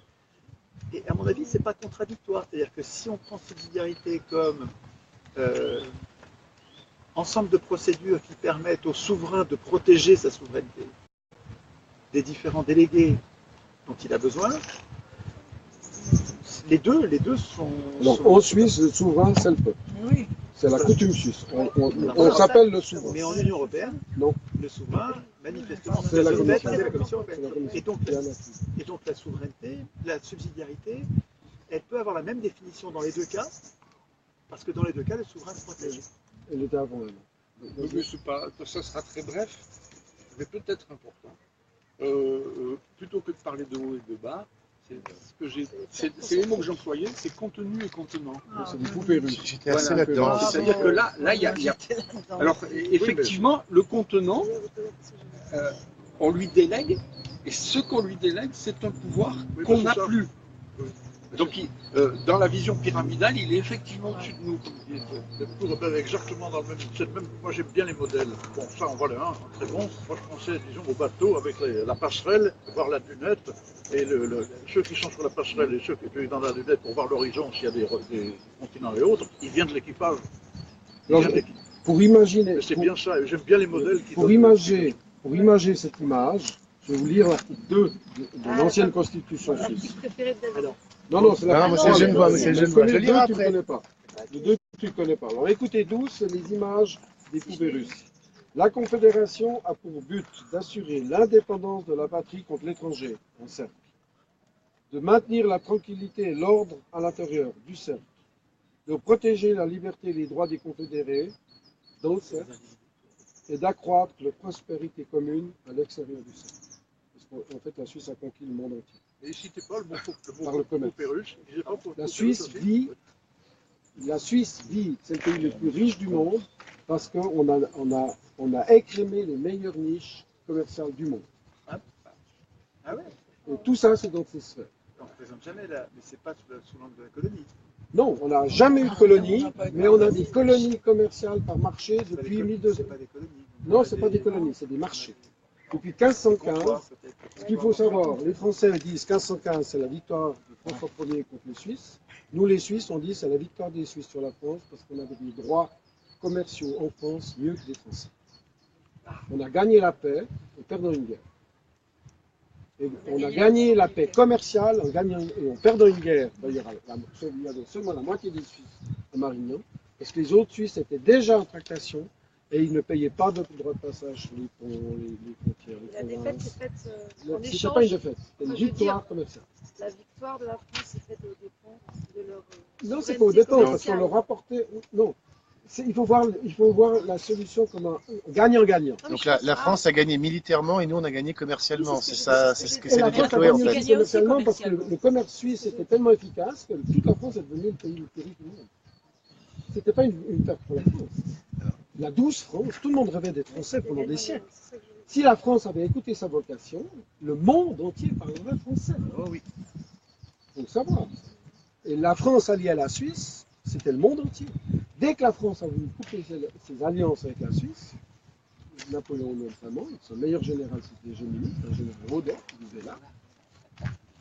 Et à mon avis, ce n'est pas contradictoire. C'est-à-dire que si on prend subsidiarité comme ensemble de procédures qui permettent au souverain de protéger sa souveraineté des différents délégués dont il a besoin, les deux sont... Donc en Suisse, le souverain, c'est le peuple. Oui. C'est la coutume suisse. On s'appelle le souverain. Mais en Union européenne, non. Le souverain, manifestement, c'est la Commission européenne. Et donc la souveraineté, la subsidiarité, elle peut avoir la même définition dans les deux cas, parce que dans les deux cas, le souverain se protège. Elle était avant elle. Mais ça sera très bref, mais peut-être important. Plutôt que de parler de haut et de bas, c'est les mots que j'employais, c'est contenu et contenant. C'est des poupées russes. J'étais assez là-dedans. C'est-à-dire que là, il y a... Alors, effectivement, le contenant, on lui délègue, et ce qu'on lui délègue, c'est un pouvoir qu'on n'a plus. Donc, dans la vision pyramidale, il est effectivement au-dessus de nous. C'est tout exactement dans le même. Moi, j'aime bien les modèles. Bon, ça, on voit les uns, très bon. Moi, je pensais, disons, au bateau avec la passerelle, voir la dunette, et ceux qui sont sur la passerelle et ceux qui sont dans la dunette pour voir l'horizon, s'il y a des continents et autres, ils viennent de l'équipage. Pour imaginer. C'est bien ça, j'aime bien les modèles qui pour imager cette image, je vais vous lire l'article 2 de l'ancienne Constitution suisse. Non, c'est la c'est le Genevois, c'est le Genevois. Je lirai après. Les deux, tu ne connais pas. Alors écoutez tous les images des poupées russes. La Confédération a pour but d'assurer l'indépendance de la patrie contre l'étranger, en cercle, de maintenir la tranquillité et l'ordre à l'intérieur du cercle, de protéger la liberté et les droits des confédérés dans le cercle, et d'accroître la prospérité commune à l'extérieur du cercle. Parce qu'en fait, la Suisse a conquis le monde entier. Et ici, tu parles par le commerce. La Suisse vit, c'est le pays le plus riche du monde parce qu'on a écrémé les meilleures niches commerciales du monde. Ah ouais. Et tout ça, c'est dans ces sphères. On ne représente jamais là, mais c'est pas sous l'angle de la colonie. Non, on n'a jamais eu de colonie, mais on a des colonies commerciales par marché depuis 1200. C'est pas des colonies. Non, ce n'est pas des colonies, c'est des marchés. Depuis 1515, ce qu'il faut savoir, les Français disent 1515, c'est la victoire de François Ier contre les Suisses. Nous, les Suisses, on dit c'est la victoire des Suisses sur la France parce qu'on avait des droits commerciaux en France mieux que les Français. On a gagné la paix en perdant une guerre. Et on a gagné la paix commerciale en gagnant et en perdant une guerre. D'ailleurs, il y avait seulement la moitié des Suisses à Marignan, parce que les autres Suisses étaient déjà en tractation et ils ne payaient pas de droit de passage sur les ponts, les frontières. La défaite s'est faite en C'était échange. pas une défaite, c'était une victoire commerciale. La victoire de la France s'est faite aux dépens de leur. Non, c'est pas au dépens, parce qu'on leur apportait. Non. Il faut voir la solution comme un gagnant-gagnant. Donc la France a gagné militairement et nous on a gagné commercialement. C'est ça, c'est ce que c'est la de dire France a en gagné fait. aussi commercialement parce que le commerce suisse était tellement efficace que toute la France est devenue le pays le plus riche du monde. C'était pas une perte pour la France. La douce France, tout le monde rêvait d'être français pendant des siècles. Si la France avait écouté sa vocation, le monde entier parlerait français. Oh oui. Donc ça va. Et la France alliée à la Suisse, c'était le monde entier. Dès que la France a voulu couper ses alliances avec la Suisse, Napoléon notamment, son meilleur général c'était Gemini, un général Rodin qui vivait là.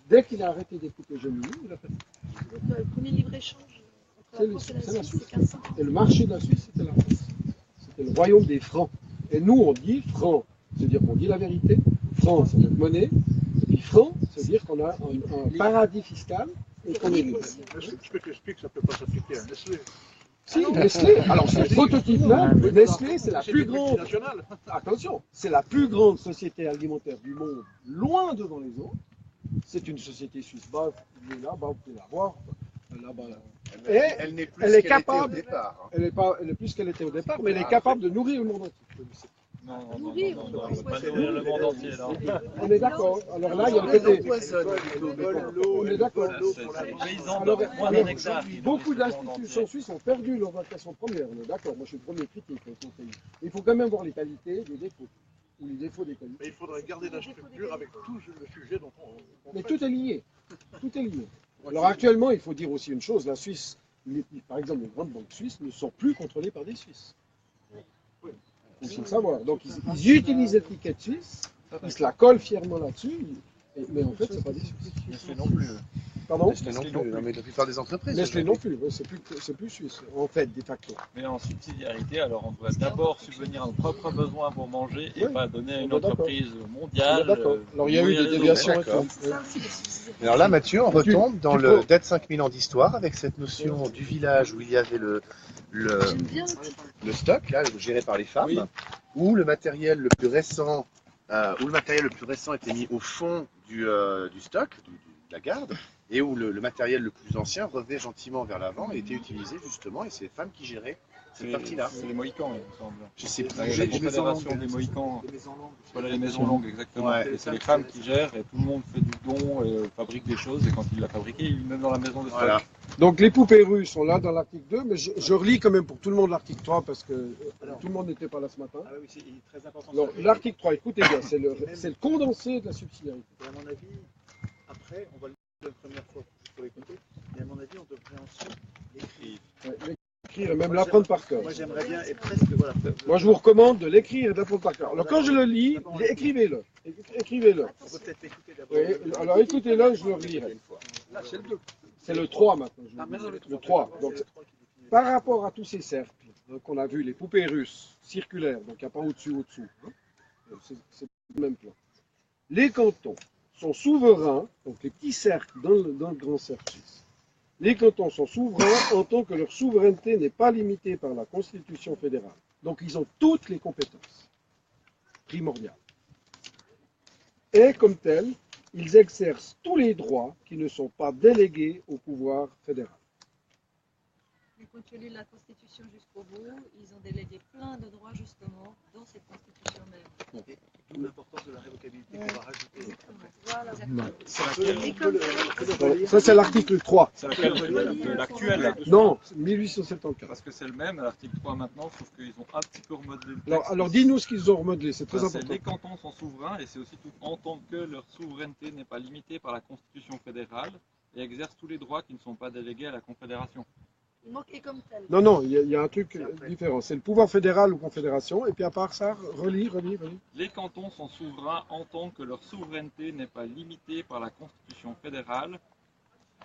Dès qu'il a arrêté d'écouter Gemini, il a fait. Donc, le premier libre-échange entre la France et la Suisse, c'est 1500. Et le marché de la Suisse, c'était la France. C'était le royaume des francs. Et nous, on dit franc, c'est-à-dire qu'on dit la vérité. Franc, c'est notre monnaie. Et puis franc, c'est-à-dire qu'on a un paradis fiscal et qu'on est libre. Est-ce que tu expliques que ça ne peut pas s'appliquer à Nestlé? Si, Nestlé, alors c'est le prototype là, Nestlé, c'est la C'est plus une grande. multinationale. Attention, c'est la plus grande société alimentaire du monde, loin devant les autres. C'est une société suisse. Bah, vous pouvez là-bas, vous pouvez la voir. Là-bas. Et Elle n'est plus elle ce est qu'elle était capable, au départ, hein. elle est plus qu'elle était au départ, mais elle est capable de nourrir le monde entier. Non, Nourrir, on ne peut pas nourrir le monde entier là. On est d'accord. Alors là, il y a le côté. On est d'accord. C'est les paysans Alors, de moins d'un hectare. beaucoup d'institutions suisses ont perdu leur vocation première. On est d'accord. Moi, je suis le premier critique de son pays. Il faut quand même voir les qualités, les défauts. Ou les défauts des qualités. Mais il faudrait garder la structure avec tout le sujet dont on Mais traite. tout est lié. Tout est lié. Alors actuellement, il faut dire aussi une chose. La Suisse, par exemple, les grandes banques suisses ne sont plus contrôlées par des Suisses. Il faut le savoir. Donc ils utilisent l'étiquette suisse, ils se la collent fièrement là-dessus, mais en fait, c'est pas des Suisses. Nestlé non plus. Pardon? Nestlé non plus, non, mais la plupart des entreprises. Nestlé non plus, oui, c'est plus suisse, en fait, de facto. Mais en subsidiarité, alors on devrait d'abord subvenir à nos propres besoins pour manger et Oui, pas donner à une on est d'accord. entreprise On est mondiale. d'accord. Alors il y a eu nourrir des les déviations. autres. d'accord. Oui. Alors là, Mathieu, on retombe dans tu le peux- date 5000 ans d'histoire avec cette notion du village où il y avait J'aime bien. le stock, là, géré par les femmes, Oui. où le matériel le plus récent, était mis au fond du stock, de la garde, et où le matériel le plus ancien revenait gentiment vers l'avant et était utilisé justement, et c'est les femmes qui géraient cette partie-là. C'est les Mohicans, il me semble. Je sais plus. La j'ai- confédération des Mohicans. Les maisons longues. Voilà les maisons longues, exactement. Ouais. Et c'est les femmes qui gèrent et tout le monde fait du don et fabrique des choses. Et quand il l'a fabriqué, il le met dans la maison de stock. Voilà. Donc les poupées russes sont là dans l'article 2, mais je relis quand même pour tout le monde l'article 3 parce que tout le monde n'était pas là ce matin. Ah oui, c'est il est très important. Alors, l'article 3, écoutez bien, c'est le condensé de la subsidiarité. Et à mon avis, après, on va le dire la première fois pour écouter, mais à mon avis, on devrait ensuite l'écrire. Ouais, l'écrire et même l'apprendre par cœur. Moi, j'aimerais bien, et presque, voilà. Moi, je vous recommande de l'écrire et de l'apprendre par cœur. Alors, quand je le lis, écrivez-le. Écrivez-le. On peut peut-être l'écouter d'abord. Oui, alors, écoutez-le, je le relirai. Là, c'est le 2. C'est le 3 maintenant. Ah, maintenant, Le 3. Donc, par rapport à tous ces cercles qu'on a vus, les poupées russes circulaires, donc il n'y a pas au-dessus, au-dessous. Hein, c'est le même plan. Les cantons sont souverains, donc les petits cercles dans le grand cercle suisse. Les cantons sont souverains en tant que leur souveraineté n'est pas limitée par la Constitution fédérale. Donc ils ont toutes les compétences primordiales. Et comme tels, ils exercent tous les droits qui ne sont pas délégués au pouvoir fédéral. Mais quand tu lis la Constitution jusqu'au bout, ils ont délégué plein de droits justement dans cette Constitution même. D'où l'importance de la révocabilité qu'on va rajouter. Voilà. C'est laquelle Donc, ça, c'est l'article 3. C'est laquelle de l'actuel. Non, 1874. Parce que c'est le même à l'article 3 maintenant, sauf qu'ils ont un petit peu remodelé le texte. Alors dis-nous ce qu'ils ont remodelé, c'est très Enfin, important. les cantons sont souverains et c'est aussi tout en tant que leur souveraineté n'est pas limitée par la Constitution fédérale et exercent tous les droits qui ne sont pas délégués à la Confédération. Il manque et comme tel. Non, non, il y a un truc différent. C'est le pouvoir fédéral ou confédération, et puis à part ça, relis. Les cantons sont souverains en tant que leur souveraineté n'est pas limitée par la Constitution fédérale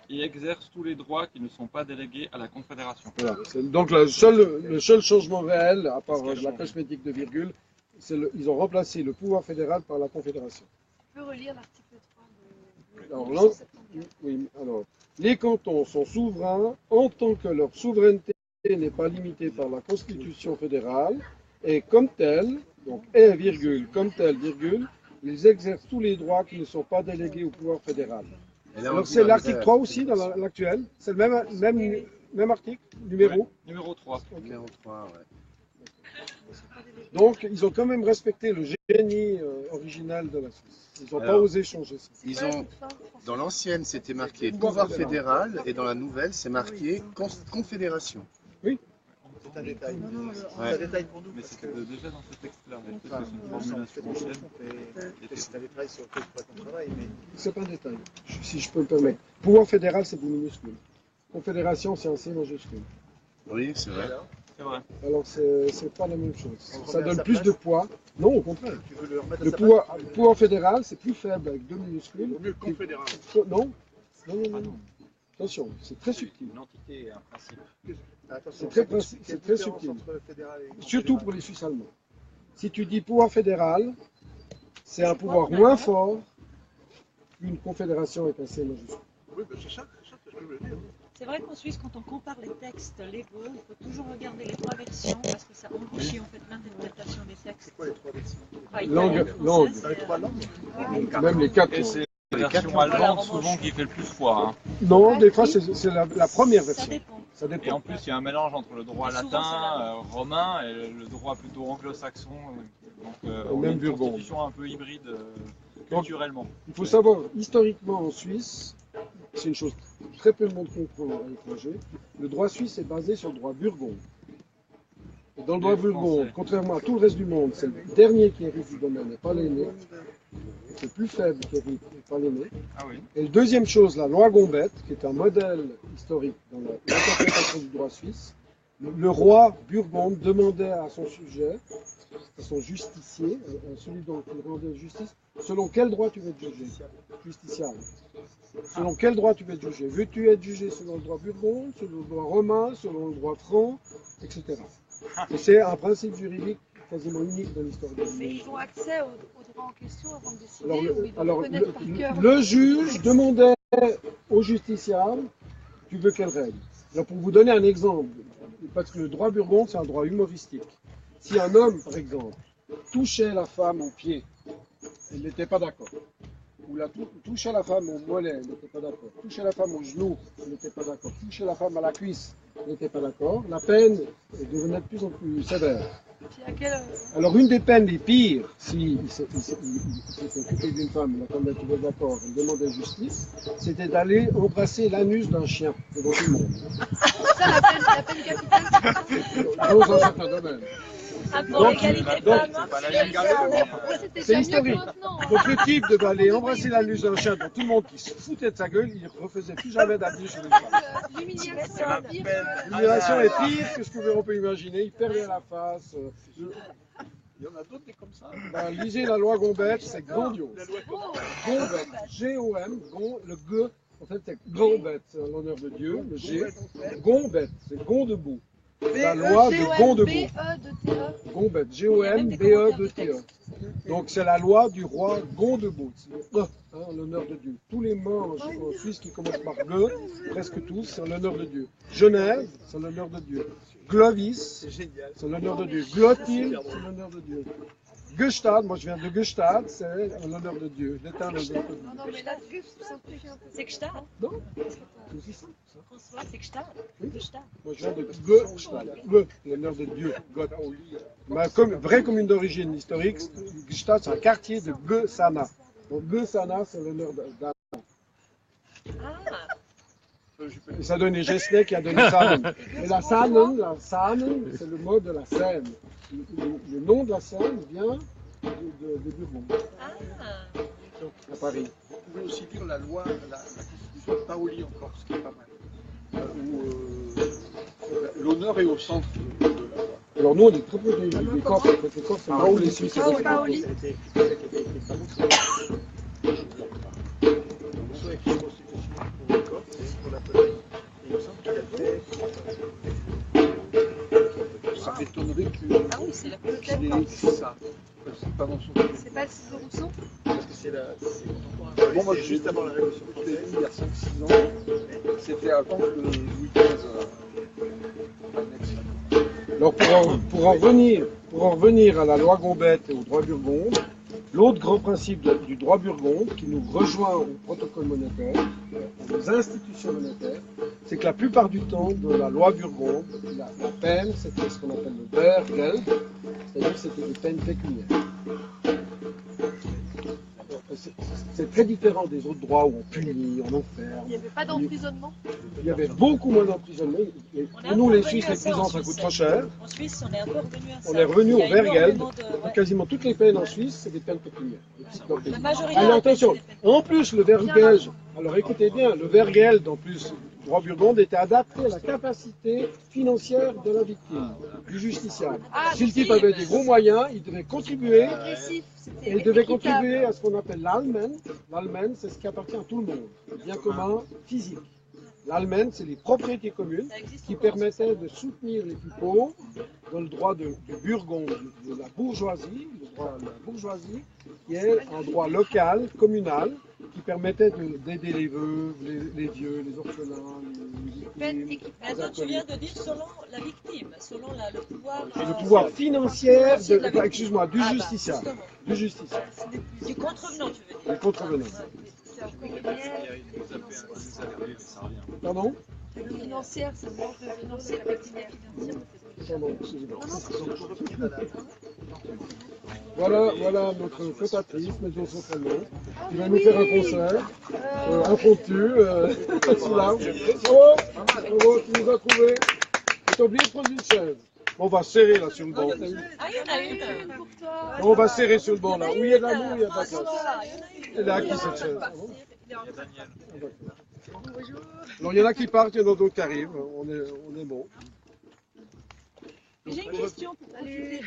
et exercent tous les droits qui ne sont pas délégués à la Confédération. Voilà. Donc le seul changement réel, à part la cosmétique de virgule, ils ont remplacé le pouvoir fédéral par la Confédération. Tu peux relire l'article 3 de Alors, là, oui, alors, les cantons sont souverains en tant que leur souveraineté n'est pas limitée par la Constitution fédérale et comme tel, donc et virgule, comme tel, virgule, ils exercent tous les droits qui ne sont pas délégués au pouvoir fédéral. Alors c'est l'article 3 aussi dans l'actuel, c'est le même article, numéro ouais, numéro 3. Okay. Numéro 3, ouais. Donc ils ont quand même respecté le génie original de la Suisse. Ils n'ont pas osé changer ça. Ils ont, dans l'ancienne, c'était marqué pouvoir fédéral et dans la nouvelle, c'est marqué confédération. Oui. C'est un détail. Ouais. C'est un détail pour nous. Mais c'était déjà dans ce texte-là. C'est une formulation ancienne. C'est un détail sur lequel on travaille. Mais... C'est pas un détail, si je peux me permettre. Pouvoir fédéral, c'est du minuscule. Confédération, c'est un C majuscule. Oui, c'est vrai. C'est vrai. Alors, c'est pas la même chose. Ça donne plus de poids. Non, au contraire. Tu veux le remettre à Le sa pouvoir fédéral, c'est plus faible avec deux minuscules. Il vaut mieux confédéral. Non. Attention, c'est très subtil. Une entité et un principe. C'est très subtil. Surtout pour les Suisses allemands. Si tu dis pouvoir fédéral, c'est un pouvoir moins fort qu'une confédération avec un C majuscule. Oui, ben c'est ça que je veux dire. C'est vrai qu'en Suisse, quand on compare les textes légaux, il faut toujours regarder les trois versions parce que ça enrichit en fait l'interprétation des textes. C'est quoi les trois versions? Langue. Dans les trois langues? Même les quatre. Et c'est la version allemande souvent qui fait le plus foi. Hein. Non, des fois c'est la première version. Ça dépend. Et en plus, il y a un mélange entre le droit latin, romain et le droit plutôt anglo-saxon. Donc, on a une constitution un peu hybride culturellement. Il faut savoir, historiquement en Suisse, c'est une chose que très peu de monde comprend à l'étranger, le droit suisse est basé sur le droit burgonde. Et dans le droit burgonde, contrairement à tout le reste du monde, c'est le dernier qui hérite du domaine et pas l'aîné. C'est le plus faible qui hérite et pas l'aîné. Ah oui. Et la deuxième chose, la loi Gombette, qui est un modèle historique dans l'interprétation du droit suisse, le roi burgonde demandait à son sujet, à son justicier, à celui dont il rendait justice, selon quel droit tu veux être jugé? Justiciable. Selon quel droit tu veux être jugé? Veux-tu être jugé selon le droit burgonde, selon le droit romain, selon le droit franc, etc. Et c'est un principe juridique quasiment unique dans l'histoire de l'Union. Mais ils ont accès au droit en question avant de décider. Alors le juge demandait au justiciable, tu veux quelle règle? Alors pour vous donner un exemple, parce que le droit burgonde c'est un droit humoristique. Si un homme, par exemple, touchait la femme au pied, il n'était pas d'accord. Ou touchait la femme au mollet, il n'était pas d'accord. Touchait la femme au genou, il n'était pas d'accord. Touchait la femme à la cuisse, il n'était pas d'accord. La peine devenait de plus en plus sévère. Alors une des peines les pires, si il s'est occupé d'une femme, la femme était d'accord, il demandait justice, c'était d'aller embrasser l'anus d'un chien devant tout le monde. Ça, la peine capitale. Dans un certain domaine. C'est historique. Donc le type devait aller embrasser l'anus d'un chien dans tout le monde qui se foutait de sa gueule, il ne refaisait plus jamais d'abus sur une femme. L'humiliation est pire que ce qu'on peut imaginer, il perdait la face. Il y en a d'autres comme ça. Ben, lisez la loi Gombette, c'est grandiose. Gombette, G-O-M, le G, en fait c'est Gombette, c'est en l'honneur de Dieu, le G. Gombette, c'est Gondebout. La loi de Gondebout. Gombette, G-O-M-B-E-D-T-E. Donc c'est la loi du roi Gondebout. En l'honneur de Dieu. Tous les manches en Suisse qui commencent par G, presque tous, c'est en l'honneur de Dieu. Genève, c'est en l'honneur de Dieu. Glovis, c'est en l'honneur de Dieu. Glotil, c'est en l'honneur de Dieu. Gestad, moi je viens de Gestad, c'est en l'honneur de Dieu. L'État en l'honneur de Dieu. Non, mais là, c'est Gestad. Non, c'est aussi simple. François, c'est Gestad. Moi je viens de Gestad, l'honneur de Dieu. Ma vraie commune d'origine historique, Gestad, c'est un quartier de Gesana. Donc Gesana, c'est l'honneur d'Anna. Et ça a donné Gesnay qui a donné Sanen. Et la Sanen, c'est le mot de la Seine. Le nom de la Seine vient de Bourbon. À Paris. Vous pouvez aussi lire la loi, la constitution de Paoli en Corse, qui est pas mal. Où l'honneur est au centre de la loi. Alors nous, on est très peu des Corses. Les Corses, c'est là où les Suisses sont. Paoli. C'est ça. C'est pas dans son C'est pas le site de Rousseau? Parce que c'est Bon, moi, c'est juste avant la Révolution je l'ai française. vu il y a 5-6 ans. C'était avant que Louis XV annexe. Alors pour en revenir à la loi Gombette et au droit burgonde, l'autre grand principe du droit burgonde qui nous rejoint au protocole monétaire, aux institutions monétaires, c'est que la plupart du temps de la loi burgonde, la peine, c'était ce qu'on appelle le Wehrgeld, c'est-à-dire que c'était des peines pécuniaires. C'est très différent des autres droits où on punit, on enferme. Il n'y avait pas d'emprisonnement? Il y avait beaucoup moins d'emprisonnement. Pour nous, les Suisses, les prisons, ça coûte trop cher. En Suisse, on est un peu revenu à ça. On est revenu au Il y a Wehrgeld. énormément de- ouais. Quasiment toutes les peines en Suisse, c'est des peines pécuniaires. La majorité Alors des attention, peines, c'est des en plus le Wehrgeld, alors écoutez bien, le Wehrgeld en plus du droit burgonde était adapté à la capacité financière de la victime, du justiciable. Si le type avait des gros moyens, il devait contribuer, Agressif, et il devait contribuer à ce qu'on appelle l'Almen. L'Almen, c'est ce qui appartient à tout le monde, le bien commun physique. L'Almen, c'est les propriétés communes qui permettaient de soutenir les plus pauvres dans le droit du burgonde, de la bourgeoisie, le droit de la bourgeoisie, qui est un droit local, communal, qui permettait d'aider les veuves, les vieux, les orphelins, les victimes. Mais attends, tu viens de dire selon la victime, selon le pouvoir. Le pouvoir financier, de la victime. excuse-moi, du Ah bah, justiciable. justement. Du justiciable. Du contrevenant, tu veux dire. Du contrevenant. Pardon? Financière, ça manque de financière, la pécuniaire financière. Pardon, excusez-moi. Voilà notre cantatrice, mettons son prénom. Il va nous faire un concert, impromptu, c'est là. Bravo, tu nous as trouvé. T'as oublié de prendre une chaise. Bon, on va serrer là sur le banc. Ah, il y en a une. Pour toi. On va serrer sur le banc là. Où il y a de l'amour, il y a de la Ah, place. non, là, il y en a une. Elle est à qui cette chaise? Alors il y en a qui partent, il y en a d'autres qui arrivent. On est bon. J'ai une question pour profiter.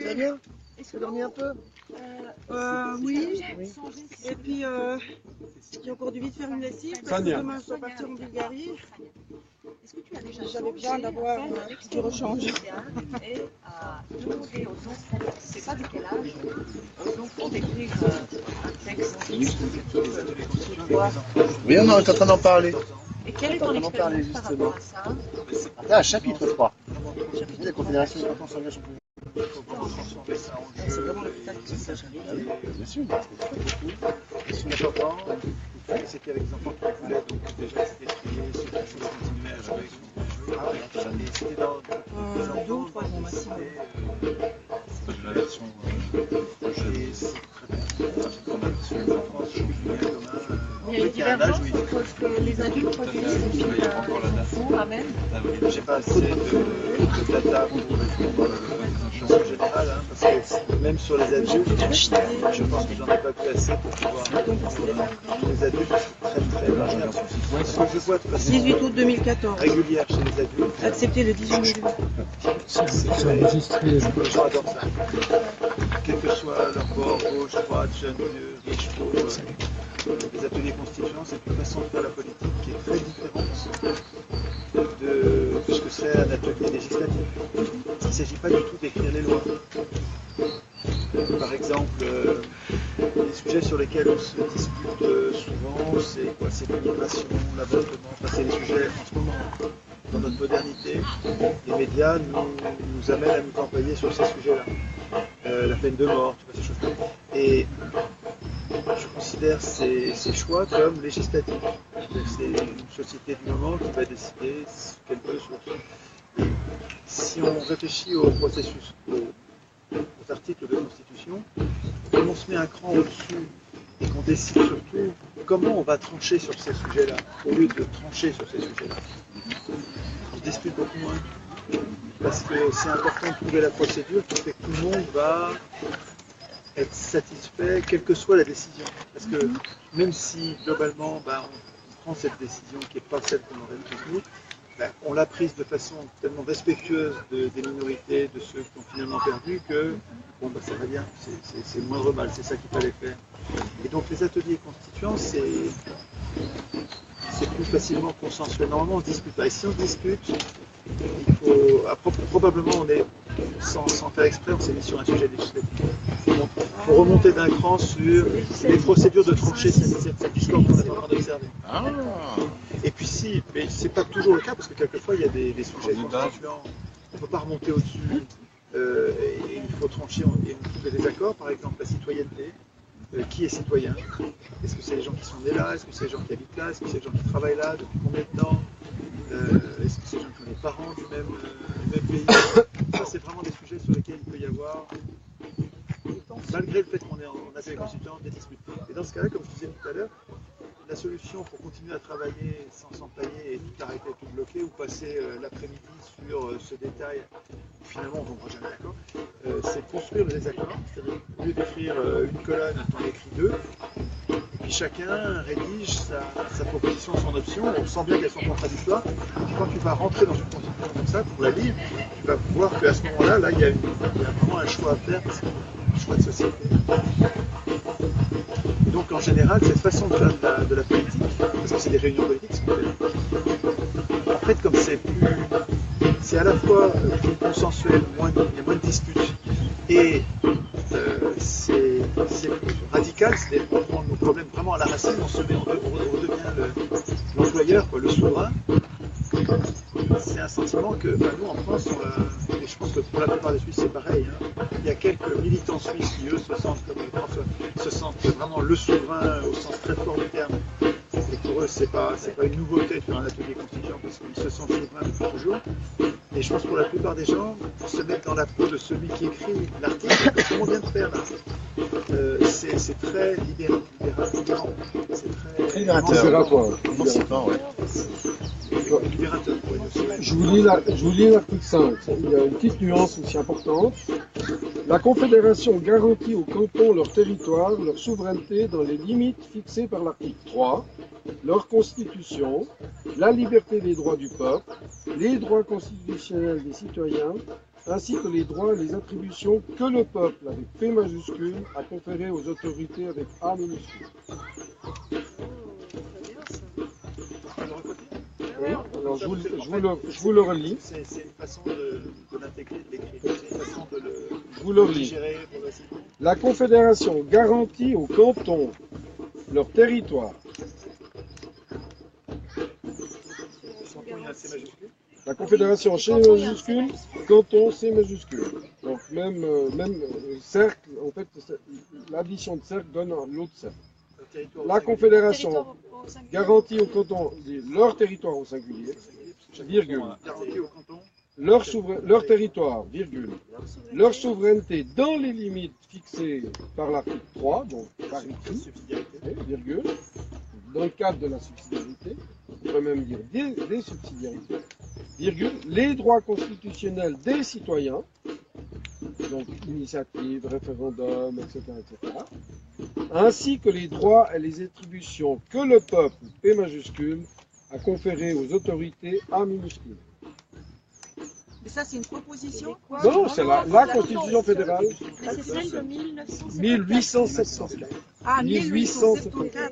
Très bien. Est-ce que vous dormez un peu? Oui. Et puis, j'ai encore dû vite faire une lessive parce que Sonia. demain je dois partir en Bulgarie. Est-ce que tu as déjà J'avais besoin d'avoir du rechange. et à demander aux enfants, je ne sais pas de quel âge, aux enfants d'écrire un texte. Oui, on est en train d'en parler. Et quelle est ton expérience par rapport à ça? Ah, chapitre 3. La Confédération des cantons s'engage en C'est vraiment le putain de ça, j'arrive. Bien sûr. Ce qui est important, c'est qu'avec les enfants qui voulaient, donc déjà c'était trié, ceux qui voulaient continuer avec. Et c'était dans 2 ou 3 ans maximum. C'est la version projet. Et c'est très bien. On a reçu les enfants sur le bien commun. Il y a une divergence entre ce que les adultes produisent et ce que les enfants amènent. J'ai pas assez de data pour répondre de façon générale, hein, parce que même sur les adultes, je pense que j'en ai pas plus assez pour pouvoir répondre. Les adultes, c'est très variable. Ce que je vois de façon 18 août 2014. régulière chez les adultes, Accepté le 18 mai 2014. C'est enregistré. les gens adorent ça. Quel que soit leur bord, gauche, droite, jeune, vieux, riche, pauvre, les ateliers constituants, c'est une façon de faire la politique qui est très différente de ce que c'est un atelier législatif. Il ne s'agit pas du tout d'écrire les lois. Par exemple, les sujets sur lesquels on se dispute souvent, c'est quoi? C'est l'immigration, l'avortement, enfin, c'est les sujets en ce moment. Dans notre modernité, les médias nous amènent à nous campaigner sur ces sujets-là. La peine de mort, tu vois, ces choses-là. Et je considère ces choix comme législatifs. C'est une société du moment qui va décider ce qu'elle veut sur ça. Si on réfléchit au processus, aux articles de Constitution, comme on se met un cran au-dessus et qu'on décide surtout comment on va trancher sur ces sujets-là, au lieu de trancher sur ces sujets-là, on se dispute beaucoup moins. Parce que c'est important de trouver la procédure qui fait que tout le monde va être satisfait, quelle que soit la décision. Parce que même si globalement on prend cette décision qui n'est pas celle qu'on aurait prise nous, on l'a prise de façon tellement respectueuse des minorités, de ceux qui ont finalement perdu, que bon, ça va bien, c'est le moindre mal, c'est ça qu'il fallait faire. Et donc les ateliers constituants, c'est plus facilement consensuel. Normalement on ne se dispute pas. Et si on se dispute, il faut, probablement on est sans faire exprès, on s'est mis sur un sujet législatif. Donc, il faut remonter d'un cran sur les procédures de trancher cette discorde qu'on est en train d'observer. Et puis si, mais c'est pas toujours le cas, parce que quelquefois il y a des sujets constituants, on ne peut pas remonter au-dessus, et il faut trancher, et on trouve des désaccords, par exemple la citoyenneté. Qui est citoyen? Est-ce que c'est les gens qui sont nés là? Est-ce que c'est les gens qui habitent là? Est-ce que c'est les gens qui travaillent là? Depuis combien de temps? Est-ce que c'est les gens qui ont les parents du même pays? Ça, c'est vraiment des sujets sur lesquels il peut y avoir, malgré le fait qu'on est en assemblée constituante, des disputes. Et dans ce cas-là, comme je disais tout à l'heure, la solution pour continuer à travailler sans s'empailler et tout arrêter, tout bloquer, ou passer l'après-midi sur ce détail, finalement on ne tombera jamais d'accord, c'est construire le désaccord, c'est-à-dire au lieu d'écrire une colonne, on écrit deux, et puis chacun rédige sa proposition, son option, on sent bien qu'elles sont contradictoires, et puis quand tu vas rentrer dans une constitution comme ça, pour la lire, tu vas voir qu'à ce moment-là, là, il y a vraiment un choix à faire, un choix de société. Donc en général, cette façon de faire de la politique, parce que c'est des réunions politiques, en fait, comme c'est à la fois plus consensuel, il y a moins de disputes, et c'est plus radical, c'est-à-dire qu'on prend nos problèmes vraiment à la racine, on devient l'employeur, le souverain. C'est un sentiment que nous en France, et je pense que pour la plupart des Suisses c'est pareil, hein, il y a quelques militants suisses qui eux se sentent comme François, se sentent vraiment le souverain au sens très fort du terme. Et pour eux c'est pas une nouveauté de faire un atelier constituant parce qu'ils se sentent souverains depuis toujours. Et je pense que pour la plupart des gens, se mettre dans la peau de celui qui écrit l'article, comme on vient de faire là, c'est très libérant. C'est très libérateur. Libérateur. Je vous lis l'article 5. Il y a une petite nuance aussi importante. La Confédération garantit aux cantons leur territoire, leur souveraineté dans les limites fixées par l'article 3, leur constitution, la liberté des droits du peuple, les droits constitutionnels des citoyens, ainsi que les droits et les attributions que le peuple, avec P majuscule, a conférées aux autorités avec A minuscule. Oui, alors je vous le relis. C'est une façon de l'intégrer, de l'écrire. C'est une façon de le gérer progressivement. La Confédération garantit aux cantons leur territoire. La Confédération C majuscule, canton C majuscule. Donc même cercle, en fait, l'addition de cercle donne l'autre cercle. La Confédération garantit aux cantons leur territoire au singulier, virgule, leur territoire, virgule, leur souveraineté dans les limites fixées par l'article 3, donc par écrit, virgule, dans le cadre de la subsidiarité, on peut même dire des subsidiarités, virgule, les droits constitutionnels des citoyens, donc initiative, référendum, etc., ainsi que les droits et les attributions que le peuple, P majuscule, a conférées aux autorités A minuscule. Mais ça, c'est une proposition? Non, c'est la Constitution fédérale. C'est celle de 1874. Ah, 1874.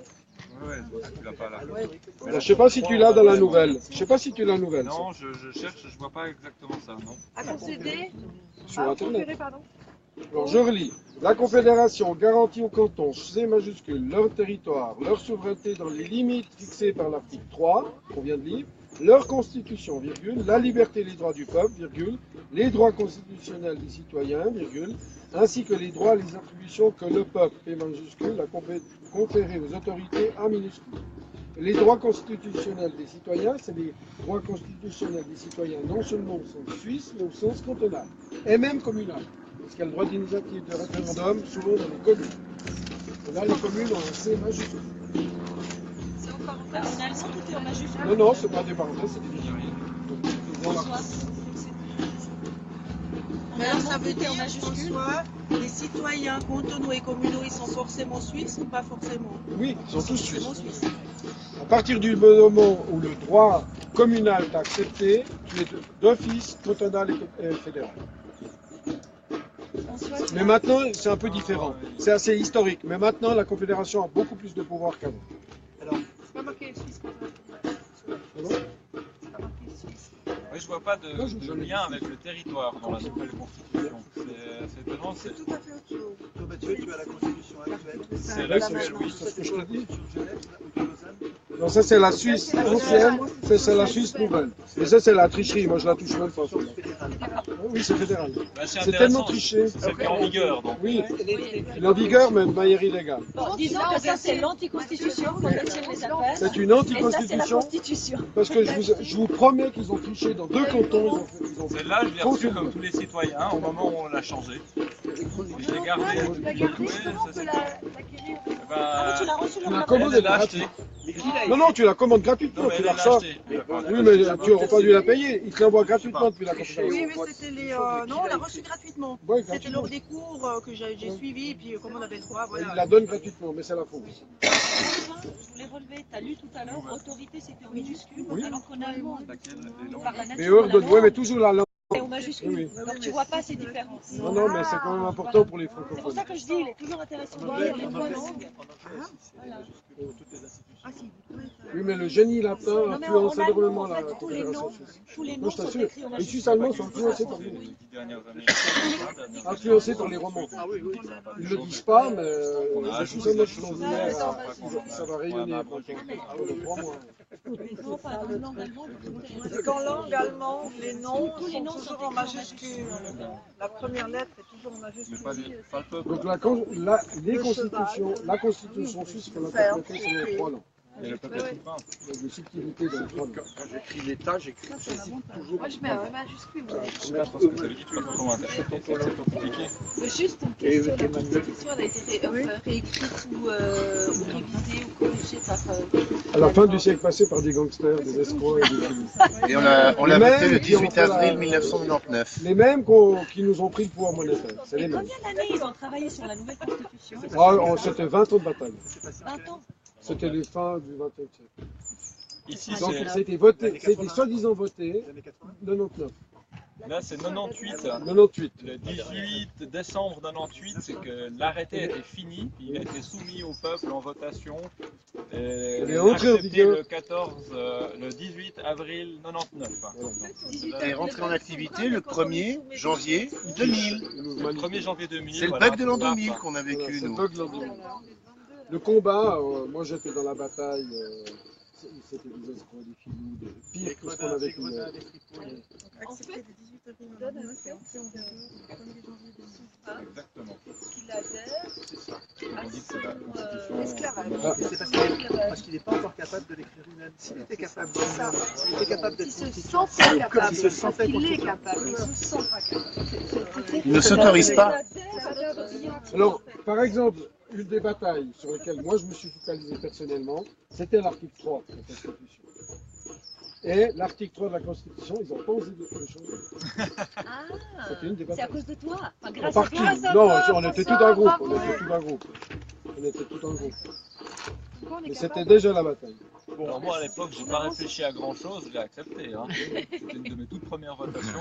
Je ne sais pas si tu l'as dans la nouvelle. Je sais pas si tu l'as nouvelle. Non, je cherche, je vois pas exactement ça, non. À concéder Sur Internet. Alors je relis. La Confédération garantit aux cantons C majuscule leur territoire, leur souveraineté dans les limites fixées par l'article 3, qu'on vient de lire, leur constitution, virgule, la liberté et les droits du peuple, virgule, les droits constitutionnels des citoyens, virgule, ainsi que les droits et les attributions que le peuple, P majuscule, a conférées aux autorités A minuscule. Les droits constitutionnels des citoyens, c'est les droits constitutionnels des citoyens non seulement au sens suisse, mais au sens cantonal, et même communal. Parce qu'il y a le droit d'initiative de référendum, souvent dans les communes. Et là, les communes ont un C majuscule. C'est en parenthèse. Tout est en majuscule. Non, non, c'est pas des parenthèses, c'est des lignes. Mais alors, ça veut dire François, les citoyens cantonaux et communaux, ils sont forcément suisses ou pas forcément? Oui, ils sont tous suisses. À partir du moment où le droit communal est accepté, tu es d'office cantonal et fédéral. Mais maintenant, c'est un peu différent. C'est assez historique. Mais maintenant, la Confédération a beaucoup plus de pouvoir qu'avant. C'est pas marqué suisse. Oui, je vois pas de lien avec le territoire dans la nouvelle constitution. C'est étonnant. C'est tout à fait autre chose. Toi, Mathieu, tu as la constitution actuelle. C'est l'actuel, oui. C'est ce que je te dis. Non, ça c'est la Suisse ancienne, ça c'est la Suisse nouvelle. Et ça c'est la tricherie, moi je la touche même pas. Oui, c'est fédéral. Bah, C'est tellement triché. C'est celle qui est en vigueur, donc. Oui, il est en vigueur, mais de manière illégale. Bon, disons que ça c'est l'anticonstitution, comme Étienne les appelle. C'est une Et ça c'est la anticonstitution, constitution. parce que je vous promets qu'ils ont triché dans 2 cantons. Ils ont Celle-là, je l'ai reçue comme tous les citoyens au moment où on l'a changée. Je l'ai gardée. Tu l'as gardé, Oui, comment on peut l'acquérir? bah, Tu l'as reçu Tu l'as là-bas. commandé elle l'a acheté. gratuitement. Non, tu la commandes gratuitement, Non, mais tu elle la l'a reçois. acheté. Oui, mais tu n'aurais pas dû la payer. Ils te l'envoient gratuitement depuis la conférence. Oui, mais c'était les. Non, on l'a reçu gratuitement. Ouais, C'était gratuitement. lors des cours que j'ai suivis, puis comme on avait le droit, Ils voilà. la donnent gratuitement, mais c'est la faute. Je voulais relever, tu as lu tout à l'heure, autorité c'était en minuscule, Oui. alors qu'en allemand, par la nature Mais de eux, la ouais, mais langue, toujours la langue. c'est en majuscule. Oui, Donc tu vois pas ces différences. Non, non, mais c'est quand même important pour les C'est pour francophones. ça que je dis, il est toujours intéressant de lire les trois langues. Oui, mais le génie latin Non, mais en influence allemand, énormément en la fait, tous les confédération noms, suisse. tous les Moi, noms je sont t'assure, écrits en les majuscule. Suisses allemands sont influencés par nous. Influencés par les romans. Ils ne le disent pas, mais les Suisses allemands qui l'ont vu hier, ça va rayonner pendant 3 mois. Non, pas en langue allemande. Parce qu'en langue allemande, les noms sont toujours en majuscule. La première lettre est toujours en majuscule. Donc la constitution suisse, qu'on a complétée selon 3 langues. Et le peuple est souverain. Il y a des subtilités dans les 3 langues. Quand j'écris l'État, j'écris toujours. Moi je mets un majuscule. Parce que ça veut dire que comment interpréter, c'est trop compliqué. Mais juste une question, la constitution elle a été réécrite ou révisée ou corrigée par... À la fin du siècle passé par des gangsters, des escrocs et des criminels. Et on l'a voté le 18 avril 1999. Les mêmes qui nous ont pris le pouvoir monétaire. C'est les mêmes. Combien d'années ils ont travaillé sur la nouvelle constitution? C'était 20 ans de bataille. 20 ans. C'était les fins du XXe siècle. Ici, Donc c'est c'était voté, c'était soi-disant voté 99. là, c'est 98. 98. Le 18 décembre 98, c'est que l'arrêté était fini, il a été soumis au peuple en votation. Et est entré en accepté vigueur. le 18 avril 99. Il est rentré en activité le 1er janvier 2000. Le 1er janvier 2000. C'est le voilà, bug de l'an c'est ça. 2000 qu'on a Voilà, vécu, c'est le nous. bug de l'an 2000. Le combat, moi j'étais dans la bataille, c'était des escrocs, des filous, des pires que ce qu'on a vécu. Accepté le 18 avril 1999 et entré en vigueur le 1er janvier 2000. Exactement. Qu'il adhère C'est ça. On dit que c'est la constitution. Esclavage. Parce qu'il n'est pas encore capable de l'écrire lui-même. S'il était capable de Ça. s'il était capable Il d'être se constituant, sent pas capable, il se sentait parce qu'il est constituant. capable, il se sent pas capable. Il ne s'autorise pas. Alors, par exemple, une des batailles sur lesquelles moi je me suis focalisé personnellement, c'était l'article 3 de la Constitution. Et l'article 3 de la Constitution, ils ont posé des choses. Ah, C'était une des c'est à batailles. cause de toi, pas En grâce à partie. toi. Non, on était tout un groupe. On était tout un groupe. On était tout un groupe. Mais c'était déjà la bataille. Bon, alors moi à l'époque, j'ai pas réfléchi à grand chose, je l'ai accepté. Hein. C'était une de mes toutes premières votations.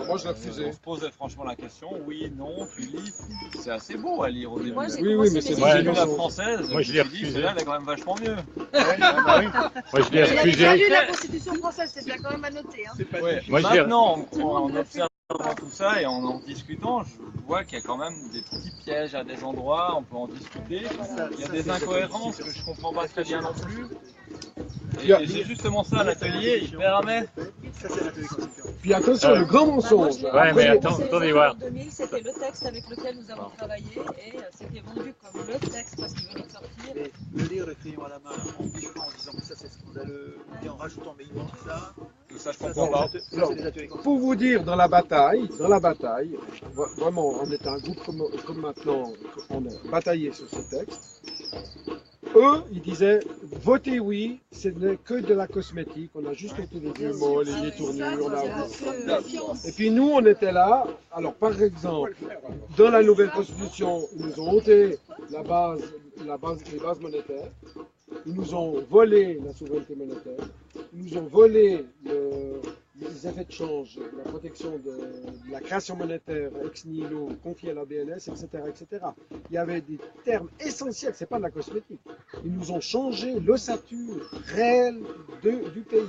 Moi, je l'ai refusé. On se posait franchement la question, oui, non, tu lis. C'est assez beau à lire au début. Moi, j'ai Oui, oui, commencé mais c'est mes moi, J'ai études. lu la française, Moi, je l'ai me suis dit, refusé. celle-là, elle est quand même vachement mieux. Moi, je l'ai Il avait refusé. pas lu la constitution française, c'est bien quand même à noter. Hein. Ouais. Moi, je l'ai- Maintenant, en observant tout ça et en discutant, je vois qu'il y a quand même des petits pièges à des endroits, on peut en discuter. Il y a des incohérences que je comprends pas très bien non plus. Et c'est justement ça l'atelier, il permet. Ça, c'est l'atelier constituant. Puis attention, le grand mensonge. Ouais, mais attends, C'est les attendez années voir. 2000, c'était le texte avec lequel nous avons travaillé et c'était vendu comme le texte parce qu'il venait de sortir. Et de lire le crayon à la main en bifant en disant que ça c'est scandaleux, et en rajoutant mais il manque ça. Tout ça, je Ça, comprends pas. c'est des ateliers constituants. Pour vous dire, dans la bataille, vraiment, on était un groupe comme maintenant, on a bataillé sur ce texte. Eux, ils disaient, votez oui, ce n'est que de la cosmétique, on a juste été les vieux mots, les tournures, on a... Et puis nous, on était là, alors par exemple, dans la nouvelle constitution, ils nous ont ôté les bases monétaires, ils nous ont volé la souveraineté monétaire, ils nous ont volé les effets de change, la protection de la création monétaire ex nihilo confiée à la BNS, etc., etc. Il y avait des termes essentiels, c'est pas de la cosmétique. Ils nous ont changé l'ossature réelle du pays.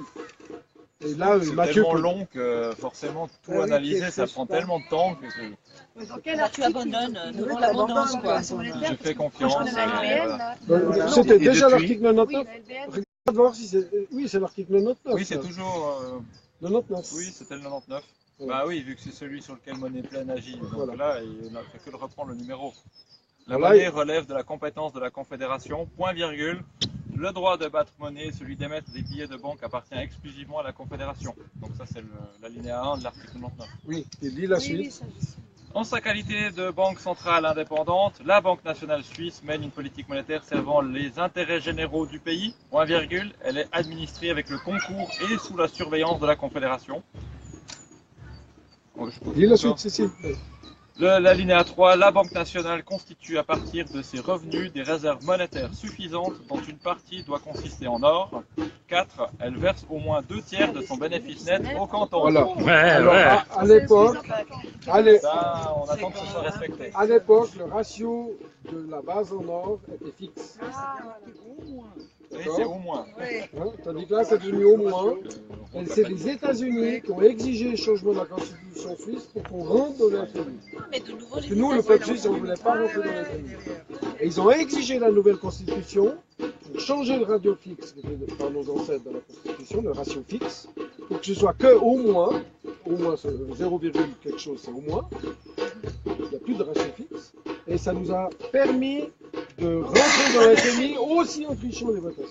Et là, C'est Mathieu tellement peut- long que forcément tout Ah oui, analyser, qu'est-ce ça que prend je sais tellement de temps que Tu abandonnes devant l'abondance, quoi. je fais confiance. C'était Et déjà depuis l'article 99. Regarde voir si c'est. Oui, c'est l'article 99. Oui, c'est ça. toujours. 99. Oui, c'était le 99. Voilà. Bah oui, vu que c'est celui sur lequel Monnaie Pleine agit. Donc Voilà. là, il n'a fait que de reprendre le numéro. La Voilà, monnaie relève de la compétence de la Confédération, point virgule. Le droit de battre monnaie, celui d'émettre des billets de banque appartient exclusivement à la Confédération. Donc ça, c'est l'alinéa 1 de l'article 99. Oui, il dit la suite. En sa qualité de banque centrale indépendante, la Banque nationale suisse mène une politique monétaire servant les intérêts généraux du pays, point virgule. Elle est administrée avec le concours et sous la surveillance de la Confédération. Dis la suite, Cécile. L'alinéa 3, la Banque nationale constitue à partir de ses revenus des réserves monétaires suffisantes dont une partie doit consister en or. 4. Elle verse au moins 2/3 de son bénéfice net au canton. Voilà. Ouais, Alors, ouais. à l'époque, Ça, on attend que ce soit respecté. à l'époque, le ratio de la base en or était fixe. Oui, c'est au moins. Hein, tandis que là, c'est devenu au moins. Et c'est les États-Unis qui ont exigé le changement de la constitution suisse pour qu'on rentre dans le FMI. Parce que nous, le peuple suisse, on ne voulait pas rentrer dans le FMI. Et ils ont exigé la nouvelle constitution pour changer le radio fixe qui était par nos ancêtres dans la constitution, le ratio fixe, pour que ce soit que au moins 0, quelque chose, c'est au moins. Il n'y a plus de ratio fixe. Et ça nous a permis de rentrer dans le FMI aussi en trichant les votations.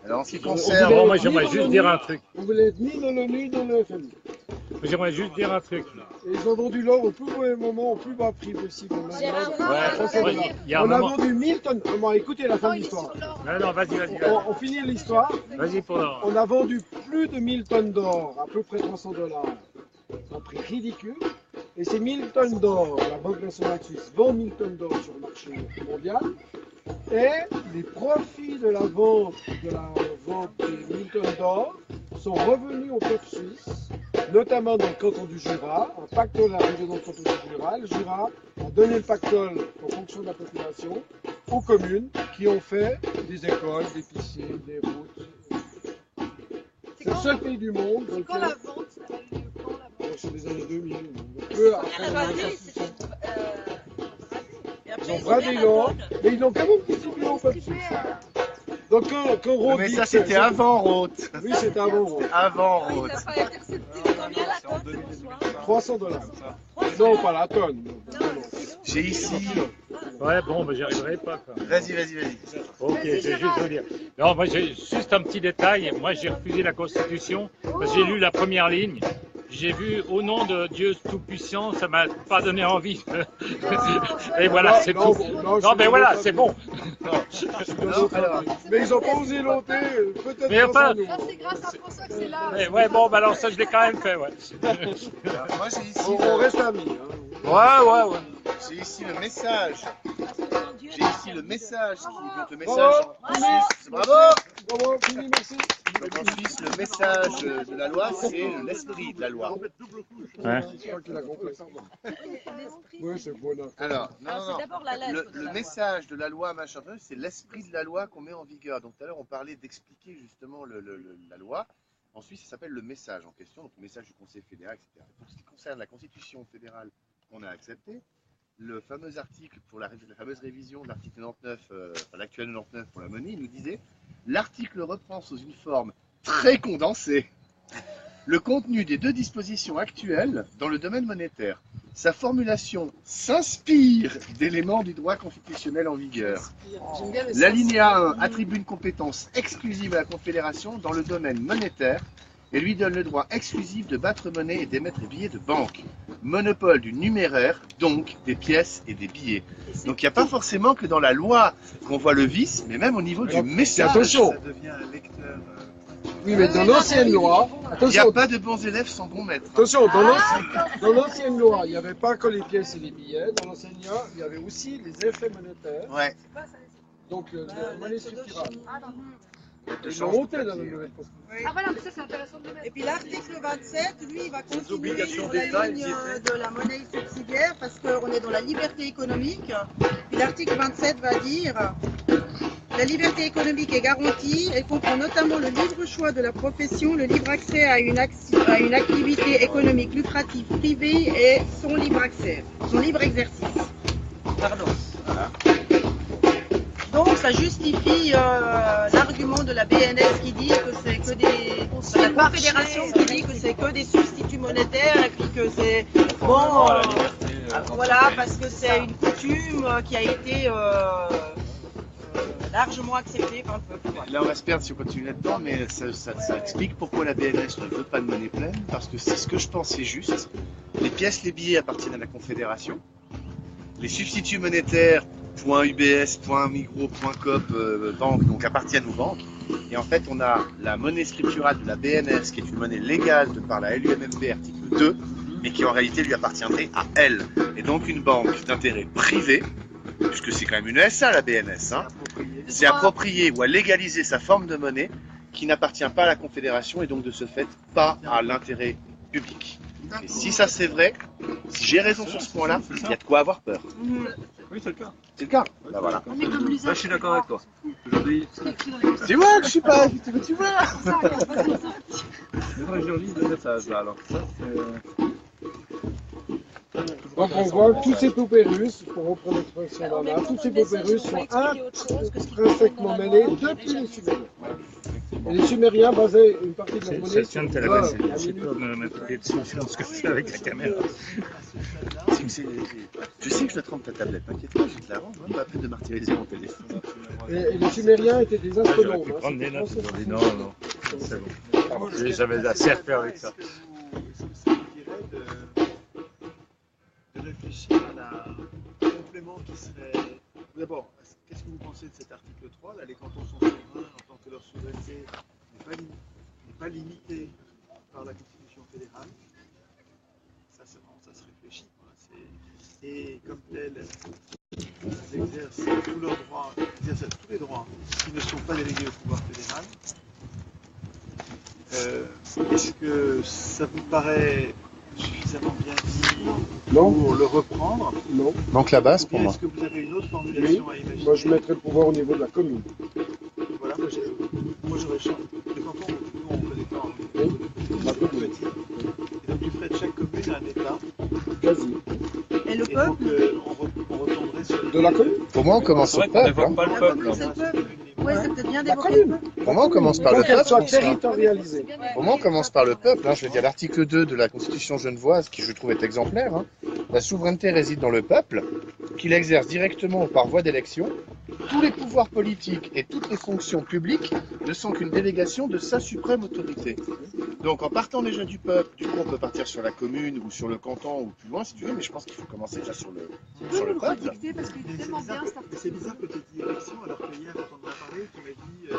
Alors en ce qui On concerne... voulait moi, être j'aimerais ni dans juste l'ONU, dire un truc. On voulait être ni dans l'ONU ni dans le FMI. J'aimerais juste dire un truc. Et ils ont vendu l'or au plus mauvais moment, au plus bas prix possible. Il y a un On a moment. vendu 1000 tonnes. Bon, écoutez la fin de l'histoire. Non, vas-y, vas-y. On finit l'histoire. Vas-y pour l'or. On a vendu plus de 1000 tonnes d'or, à peu près $300, un prix ridicule. Et ces 1000 tonnes d'or, la Banque nationale suisse vend 1000 tonnes d'or sur le marché mondial. Et les profits de la vente des 1000 tonnes d'or sont revenus au peuple suisse, notamment dans le canton du Jura. Un pactole est arrivé dans le canton du Jura. Le Jura a donné le pactole en fonction de la population aux communes qui ont fait des écoles, des piscines, des routes. C'est le seul pays du monde dans Quand la lequel... vente, elle a eu lieu quand, la vente? C'est les années 2000. Peu après la Constitution. Ils ont bradé l'or, mais ils l'ont quand même distribué au peuple suisse. Donc quand Roth Mais dit ça que c'était avant Roth. Oui, c'était avant Roth. Avant Il Roth. n'a pas intercepté combien la tonne $300. Non, pas la tonne. J'ai ici... Ouais, bon, j'y arriverai pas. Quoi. Vas-y. Ok, je vais juste vous dire. Non, moi, j'ai juste un petit détail. Moi, j'ai refusé la Constitution parce que j'ai lu la première ligne. J'ai vu au nom de Dieu Tout-Puissant, ça m'a pas donné envie. Et voilà, c'est tout. Non, mais voilà, c'est bon. Mais ils n'ont pas osé l'ôter, peut-être. Mais enfin, C'est grâce à François que c'est là. ouais, bon, bah alors ça, je l'ai quand même fait, ouais. Moi j'ai ici... On reste amis. Ouais. J'ai ici le message. J'ai ici le message. Donc le message en Suisse. Bravo. Bravo, fini, merci. Donc en Suisse, le message de la loi, c'est l'esprit de la loi. Ouais. Je crois qu'il a compris. Oui, c'est bon. Alors, non. C'est d'abord la lettre. Le message de la loi, machin, c'est l'esprit de la loi qu'on met en vigueur. Donc tout à l'heure, on parlait d'expliquer justement la loi. En Suisse, ça s'appelle le message en question, donc le message du Conseil fédéral, etc. Pour ce qui concerne la Constitution fédérale qu'on a acceptée, le fameux article pour la fameuse révision de l'article 99, l'actuel 99 pour la monnaie, il nous disait l'article reprend sous une forme très condensée le contenu des deux dispositions actuelles dans le domaine monétaire. Sa formulation s'inspire d'éléments du droit constitutionnel en vigueur. L'alinéa 1 attribue une compétence exclusive à la Confédération dans le domaine monétaire et lui donne le droit exclusif de battre monnaie et d'émettre des billets de banque. Monopole du numéraire, donc des pièces et des billets. Donc il n'y a pas forcément que dans la loi qu'on voit le vice, mais même au niveau du message. Attention. Ça devient un lecteur. Oui, mais dans l'ancienne loi, Il n'y a attention, pas de bons élèves sans bons maîtres. attention, dans l'ancienne loi, il n'y avait pas que les pièces et les billets. Dans l'ancienne loi, il y avait aussi les effets monétaires. Ouais. Donc, la monnaie structurale. De Ils l'ont ôté dans la nouvelle constitution. Ah voilà, mais ça c'est intéressant de le mettre. Et puis l'article 27, lui, il va continuer obligations sur la d'État, ligne ils y étaient. de la monnaie subsidiaire parce qu'on est dans la liberté économique. Puis l'article 27 va dire La liberté économique est garantie. Elle comprend notamment le libre choix de la profession, le libre accès à une activité économique lucrative privée et son libre exercice. Pardon. Voilà. Donc ça justifie l'argument de la BNS qui dit que c'est que des... la Confédération qui dit que c'est que des substituts monétaires et puis que c'est... Bon, voilà, parce que c'est une coutume qui a été largement acceptée par le peuple. Voilà. Là on va se perdre si on continue là-dedans, mais ça explique pourquoi la BNS ne veut pas de monnaie pleine, parce que c'est ce que je pense est juste. Les pièces, les billets appartiennent à la Confédération. Les substituts monétaires .ubs, .migros, .coop, banque, donc appartiennent aux banques. Et en fait, on a la monnaie scripturale de la BNS, qui est une monnaie légale de par la LUMMP article 2, mais qui en réalité lui appartiendrait à elle. Et donc une banque d'intérêt privé, puisque c'est quand même une SA la BNS, hein, s'est appropriée ou a légalisé sa forme de monnaie qui n'appartient pas à la Confédération et donc de ce fait pas à l'intérêt public. Et si ça c'est vrai, si j'ai raison sur ce point-là, il y a de quoi avoir peur. Oui, c'est le cas. C'est le cas. Bah voilà. Là, je suis d'accord avec toi. Aujourd'hui, tu vois que je suis pas. Tu vois. Alors, ça, Donc on voit que tous ces poupées russes, pour reprendre l'expression d'Anna, tous ces poupées russes sont intrinsèquement mêlés depuis les Sumériens. Et les Sumériens basaient une partie de leur monnaie sur Je sais pas m'appuyer dessus, je pense que je fais avec la caméra. Je sais que je te trempe ta tablette, t'inquiète pas, je te la rends, pas la peine de martyriser mon téléphone. Et les Sumériens étaient des astronomes. J'aurais pu prendre des notes aujourd'hui. Non, c'est bon. J'avais assez à faire avec ça. De réfléchir à un complément qui serait... D'abord, qu'est-ce que vous pensez de cet article 3 là, les cantons sont souverains en tant que leur souveraineté n'est pas limitée par la Constitution fédérale. Ça se réfléchit. Et comme tel, ils exercent tous leurs droits, tous les droits qui ne sont pas délégués au pouvoir fédéral. Est-ce que ça vous paraît suffisamment bien dit pour le reprendre? Non. Donc la base pour moi. Est-ce que vous avez une autre formulation à imaginer? Moi je mettrais le pouvoir au niveau de la commune. Voilà, moi j'aurais changé. Les cantons, nous on connaît pas. La commune. Et donc tu ferais de chaque commune un État. Quasi. Et le peuple? Donc on retomberait sur... De la commune? Pour moi on commence par le peuple. Pas le peuple. Ouais, c'est peut-être bien d'évoquer le peuple. Pour moi on commence par le Qu'elle soit peuple. territorialisée. Pour moi on commence par le peuple. Je veux dire l'article 2 de la Constitution genevoise, qui je trouve est exemplaire. Hein. La souveraineté réside dans le peuple, qu'il exerce directement ou par voie d'élection. Tous les pouvoirs politiques et toutes les fonctions publiques ne sont qu'une délégation de sa suprême autorité. Donc en partant déjà du peuple, du coup on peut partir sur la commune ou sur le canton ou plus loin si tu veux, mais je pense qu'il faut commencer déjà sur le peuple. C'est bizarre que tu aies dit élection alors que hier quand on en a parlé, tu m'as dit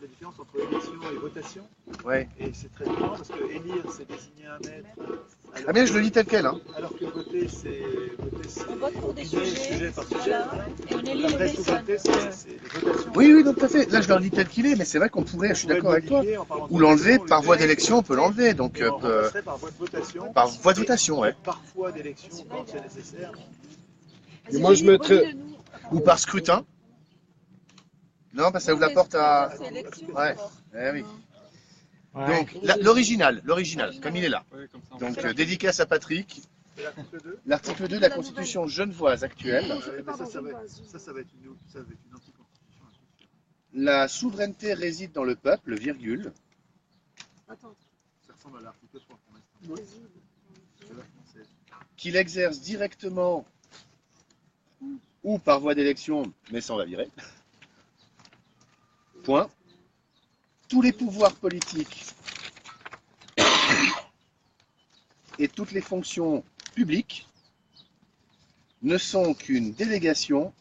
la différence entre élection et votation. Ouais. Et c'est très différent parce que élire c'est désigner un maître. Ah bien je le lis tel quel. Hein. Alors que voter c'est On vote pour des sujet par sujet. Et on élit La les vraie personnes. souveraineté c'est les votations. Oui, donc tout à fait. Là je le lis tel qu'il est, mais c'est vrai qu'on pourrait, je suis d'accord avec toi, ou l'enlever par voie d'élection, on peut l'enlever. Donc on passerait par voie de votation. par voie de votation, ouais. Parfois d'élection quand c'est nécessaire. Et moi je mettrais... Ou par scrutin. Non, parce que ça ouvre la porte à... C'est élection. Ouais, eh oui. Ouais. Donc, l'original, comme il est là. Donc, dédicace à Patrick. L'article 2 de la Constitution genevoise actuelle. Mais ça va être une anticonstitution. La souveraineté réside dans le peuple, virgule. Ça ressemble à l'article 3 pour l'instant. Qu'il exerce directement ou par voie d'élection, mais sans la virer. Point. Tous les pouvoirs politiques et toutes les fonctions publiques ne sont qu'une délégation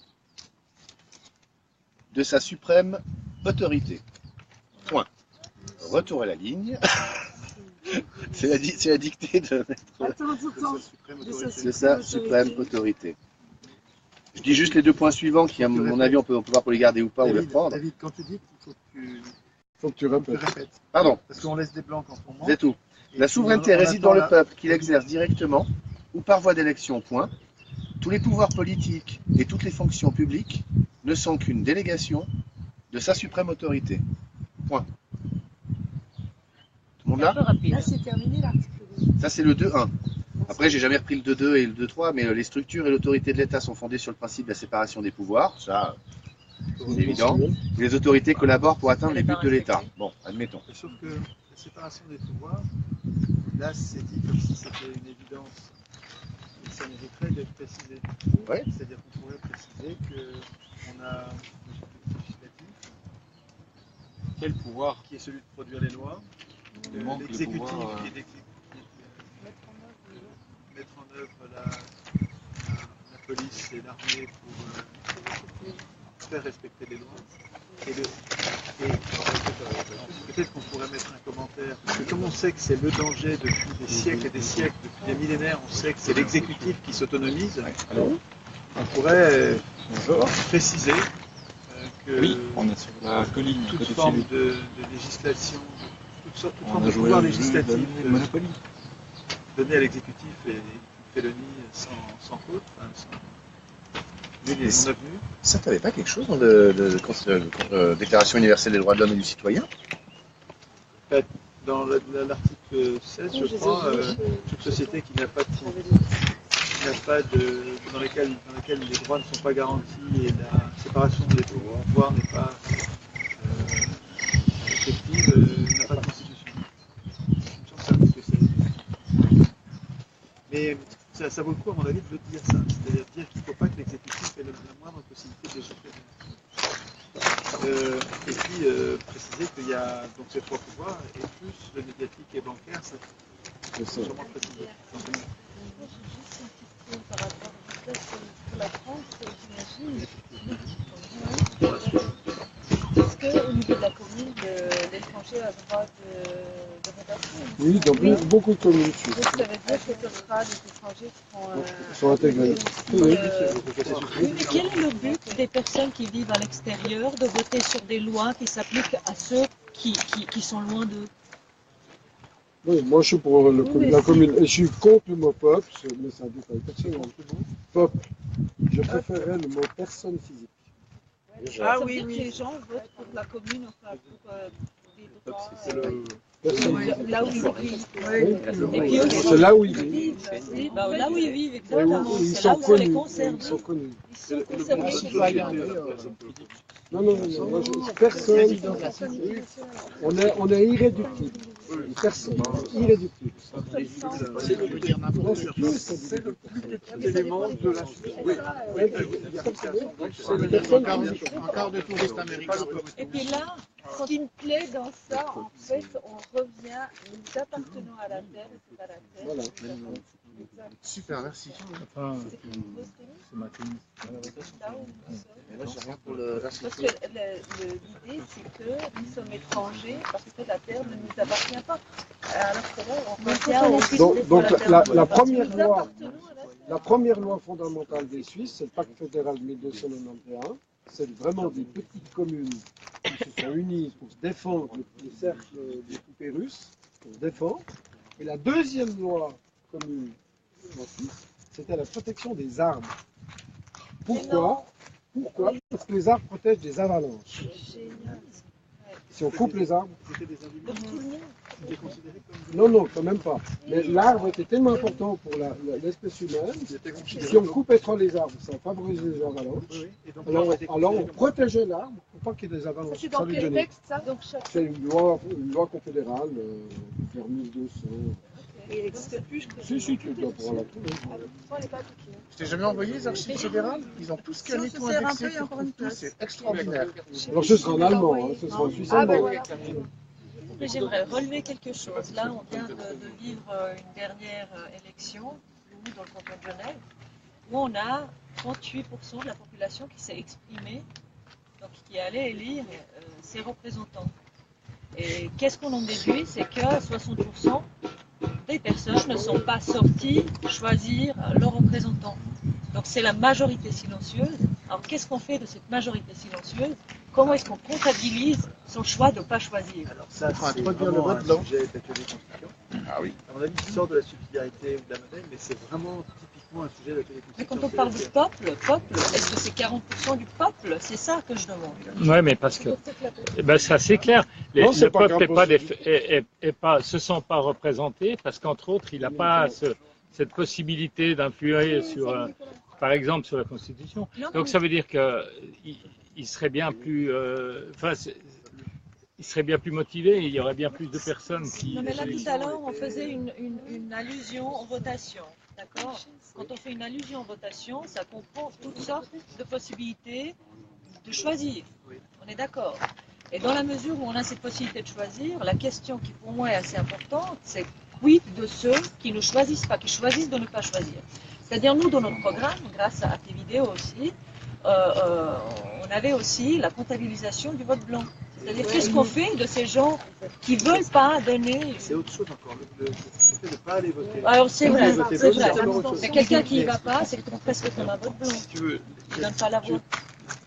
de sa suprême autorité. Point. Retour à la ligne. C'est la dictée de sa suprême autorité. Je dis juste les deux points suivants qui, à mon avis, on peut voir pour les garder ou pas ou les reprendre. David, quand tu dis qu'il faut que tu répètes. Pardon. Parce qu'on laisse des blancs quand on monte. C'est tout. La souveraineté réside dans le peuple qu'il exerce directement ou par voie d'élection, point. Tous les pouvoirs politiques et toutes les fonctions publiques ne sont qu'une délégation de sa suprême autorité. Point. Tout le monde là? Là, c'est terminé l'article 2. Ça, c'est le 2.1. Après, j'ai jamais repris le 2.2 et le 2.3, mais les structures et l'autorité de l'État sont fondées sur le principe de la séparation des pouvoirs. Ça, c'est évident. Les autorités collaborent pour atteindre les buts de l'État. Bon, admettons. Sauf que la séparation des pouvoirs, là, c'est dit comme si c'était une évidence. Et ça mériterait d'être précisé. Ouais. C'est-à-dire qu'on pourrait préciser qu'on a un législatif. Quel pouvoir? Qui est celui de produire les lois. Il manque L'exécutif le pouvoir, qui est mettre en œuvre la police et l'armée pour faire respecter les lois. Et peut-être qu'on pourrait mettre un commentaire, parce que comme on sait que c'est le danger depuis des siècles et des siècles, depuis des millénaires, on sait que c'est l'exécutif qui s'autonomise, on pourrait préciser que oui, on est sur la colline. toute forme de législation, toute forme de pouvoir législatif donné à l'exécutif et une félonie sans faute, non avenue. Ça, t'avais pas quelque chose dans la Déclaration universelle des droits de l'homme et du citoyen? Dans l'article 16, je crois, toute société qui n'a pas dans lesquelles les droits ne sont pas garantis et la séparation des pouvoirs n'est pas effective, n'a pas de constitution. Il me semble que c'est l'article 16. Mais ça vaut le coup, à mon avis, de dire ça. C'est-à-dire dire qu'il ne faut pas que l'exécutif ait la moindre possibilité de légiférer. Et puis préciser qu'il y a donc ces trois pouvoirs et plus le médiatique et bancaire, ça faut sûrement préciser. Par rapport à la France, j'imagine. Est-ce qu'au niveau de la commune, l'étranger a droit de votation? Oui, dans beaucoup de communes. Donc ça veut dire que ce sera les étrangers qui sont intégrés. Oui, mais quel est le but des personnes qui vivent à l'extérieur de voter sur des lois qui s'appliquent à ceux qui sont loin d'eux? Oui, moi je suis pour la commune et je suis contre le mot peuple, mais ça détaille personnel. Peuple. Je préférerais le mot personne physique. Ça veut dire que les gens votent pour la commune, enfin pour des droits. Là où ils vivent. C'est là où ils vivent. Là où ils vivent, exactement. C'est là où ça les concerne. Ils sont connus. Ils sont concernés. Non, personne. On est irréductible. Personne. Irréductible. C'est le plus petit élément de la suite. Un quart de touriste américain. Et puis là, ce qui me plaît dans ça, en fait, on revient, nous appartenons à la terre, et c'est pas la terre. Voilà. Super, merci. C'est ma tenue. Parce que l'idée, c'est que nous sommes étrangers parce que la terre ne nous appartient pas. Alors que là, on revient donc la première loi fondamentale des Suisses, c'est le pacte fédéral de 1291. C'est vraiment des petites communes qui se sont unies pour se défendre le cercle des poupées russes, pour se défendre. Et la deuxième loi commune en Suisse, c'était la protection des arbres. Pourquoi? Parce que les arbres protègent des avalanches. Si on coupe les arbres... Non, quand même pas. Mais l'arbre était tellement important pour l'espèce humaine. Si on coupait trop les arbres, ça favorisait les avalanches. Alors on protégeait l'arbre pour pas qu'il y ait des avalanches. C'est dans quel texte ça? C'est une loi confédérale vers 1200. Et il n'existe plus, je crois. Si, tu dois pouvoir la trouver. Je t'ai jamais envoyé les archives fédérales? Ils ont tout scanné, tout indexé, tout, c'est extraordinaire. Alors ce sera en allemand, ce sera en suisse allemand. Mais j'aimerais relever quelque chose. Là, on vient de vivre une dernière élection, nous, dans le canton de Genève, où on a 38% de la population qui s'est exprimée, donc qui est allée élire ses représentants. Et qu'est-ce qu'on en déduit? C'est que 60% des personnes ne sont pas sorties choisir leurs représentants. Donc c'est la majorité silencieuse. Alors qu'est-ce qu'on fait de cette majorité silencieuse? Comment est-ce qu'on comptabilise son choix de ne pas choisir? Alors ça, c'est vraiment un sujet d'atelier construction. Ah oui. À mon avis, qui sort de la subsidiarité ou de la monnaie, mais c'est vraiment typique. typiquement un sujet avec les Mais quand on parle de peuple, est-ce que c'est 40% du peuple? C'est ça que je demande. Oui, mais parce que ça c'est clair. Non, Le pas peuple grave, se sent pas représenté parce qu'entre autres, il n'a pas cette possibilité d'influer sur, par exemple, sur la Constitution. Donc ça veut dire que il serait bien plus, il serait bien plus motivé. Il y aurait bien plus de personnes qui. Non, mais là tout à l'heure, on faisait une allusion aux votations. D'accord? Quand on fait une allusion aux votations, ça comprend toutes sortes de possibilités de choisir. On est d'accord. Et dans la mesure où on a cette possibilité de choisir, la question qui pour moi est assez importante, c'est quid de ceux qui ne choisissent pas, qui choisissent de ne pas choisir. C'est-à-dire nous, dans notre programme, grâce à tes vidéos aussi, on avait aussi la comptabilisation du vote blanc. C'est-à-dire qu'est-ce qu'on fait de ces gens qui ne veulent pas donner... C'est autre chose encore, le fait de ne pas aller voter. Alors c'est vrai, c'est vrai. Mais Mais quelqu'un qui n'y va pas, c'est presque comme un vote blanc. Si tu veux, Il ne donne pas la voix.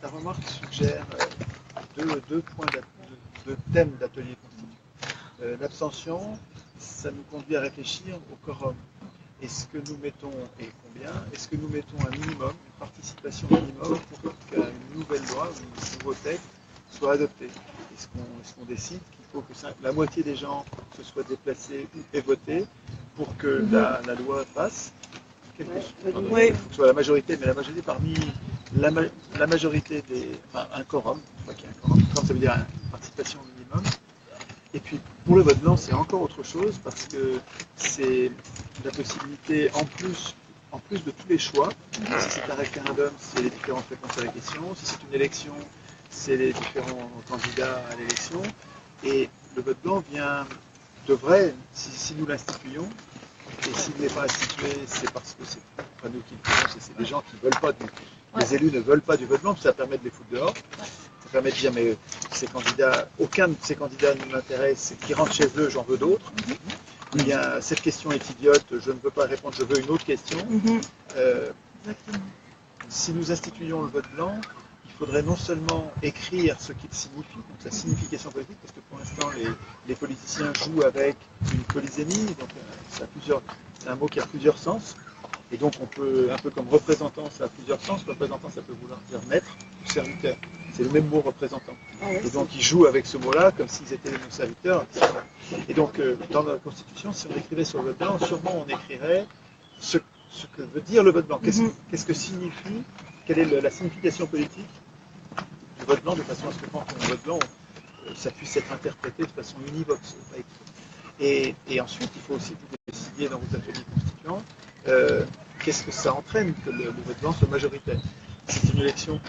ta remarque suggère deux points de thème d'atelier constituant. L'abstention, ça nous conduit à réfléchir au quorum. Est-ce que nous mettons, et combien, est-ce que nous mettons un minimum, une participation minimum pour qu'une nouvelle loi ou un nouveau texte soit adopté? Est-ce qu'on décide qu'il faut que la moitié des gens se soient déplacés et votés pour que la loi passe? Quelque chose. Oui. Il faut que ce soit la majorité, mais la majorité parmi la majorité des... Enfin, un quorum, je crois qu'il y a un quorum. Quorum, ça veut dire une participation minimum. Et puis, pour le vote blanc, c'est encore autre chose parce que c'est la possibilité, en plus de tous les choix, si c'est un référendum, c'est les différentes réponses à la question, si c'est une élection, c'est les différents candidats à l'élection. Et le vote blanc devrait, si nous l'instituons, et s'il n'est pas institué, c'est parce que c'est pas nous qui le faisons, c'est des gens qui ne veulent pas, les élus ne veulent pas du vote blanc, ça permet de les foutre dehors. Ça permet de dire, mais ces candidats, aucun de ces candidats ne m'intéresse, qui rentrent chez eux, j'en veux d'autres. Il y a, cette question est idiote, je ne veux pas répondre, je veux une autre question. Si nous instituions le vote blanc, il faudrait non seulement écrire ce qu'il signifie, donc sa signification politique, parce que pour l'instant les politiciens jouent avec une polysémie, donc c'est un mot qui a plusieurs sens. Et donc on peut, un peu comme représentant, ça a plusieurs sens. Représentant, ça peut vouloir dire maître ou serviteur. C'est le même mot représentant. Et donc ils jouent avec ce mot-là comme s'ils étaient nos serviteurs. Et donc dans la Constitution, si on écrivait sur le vote blanc, sûrement on écrirait ce que veut dire le vote blanc. Qu'est-ce que signifie, quelle est la signification politique du vote blanc, de façon à ce que quand on vote blanc, ça puisse être interprété de façon univoque. Et ensuite, il faut aussi décider dans vos ateliers constituants qu'est-ce que ça entraîne que le vote blanc soit majoritaire. Si c'est une élection,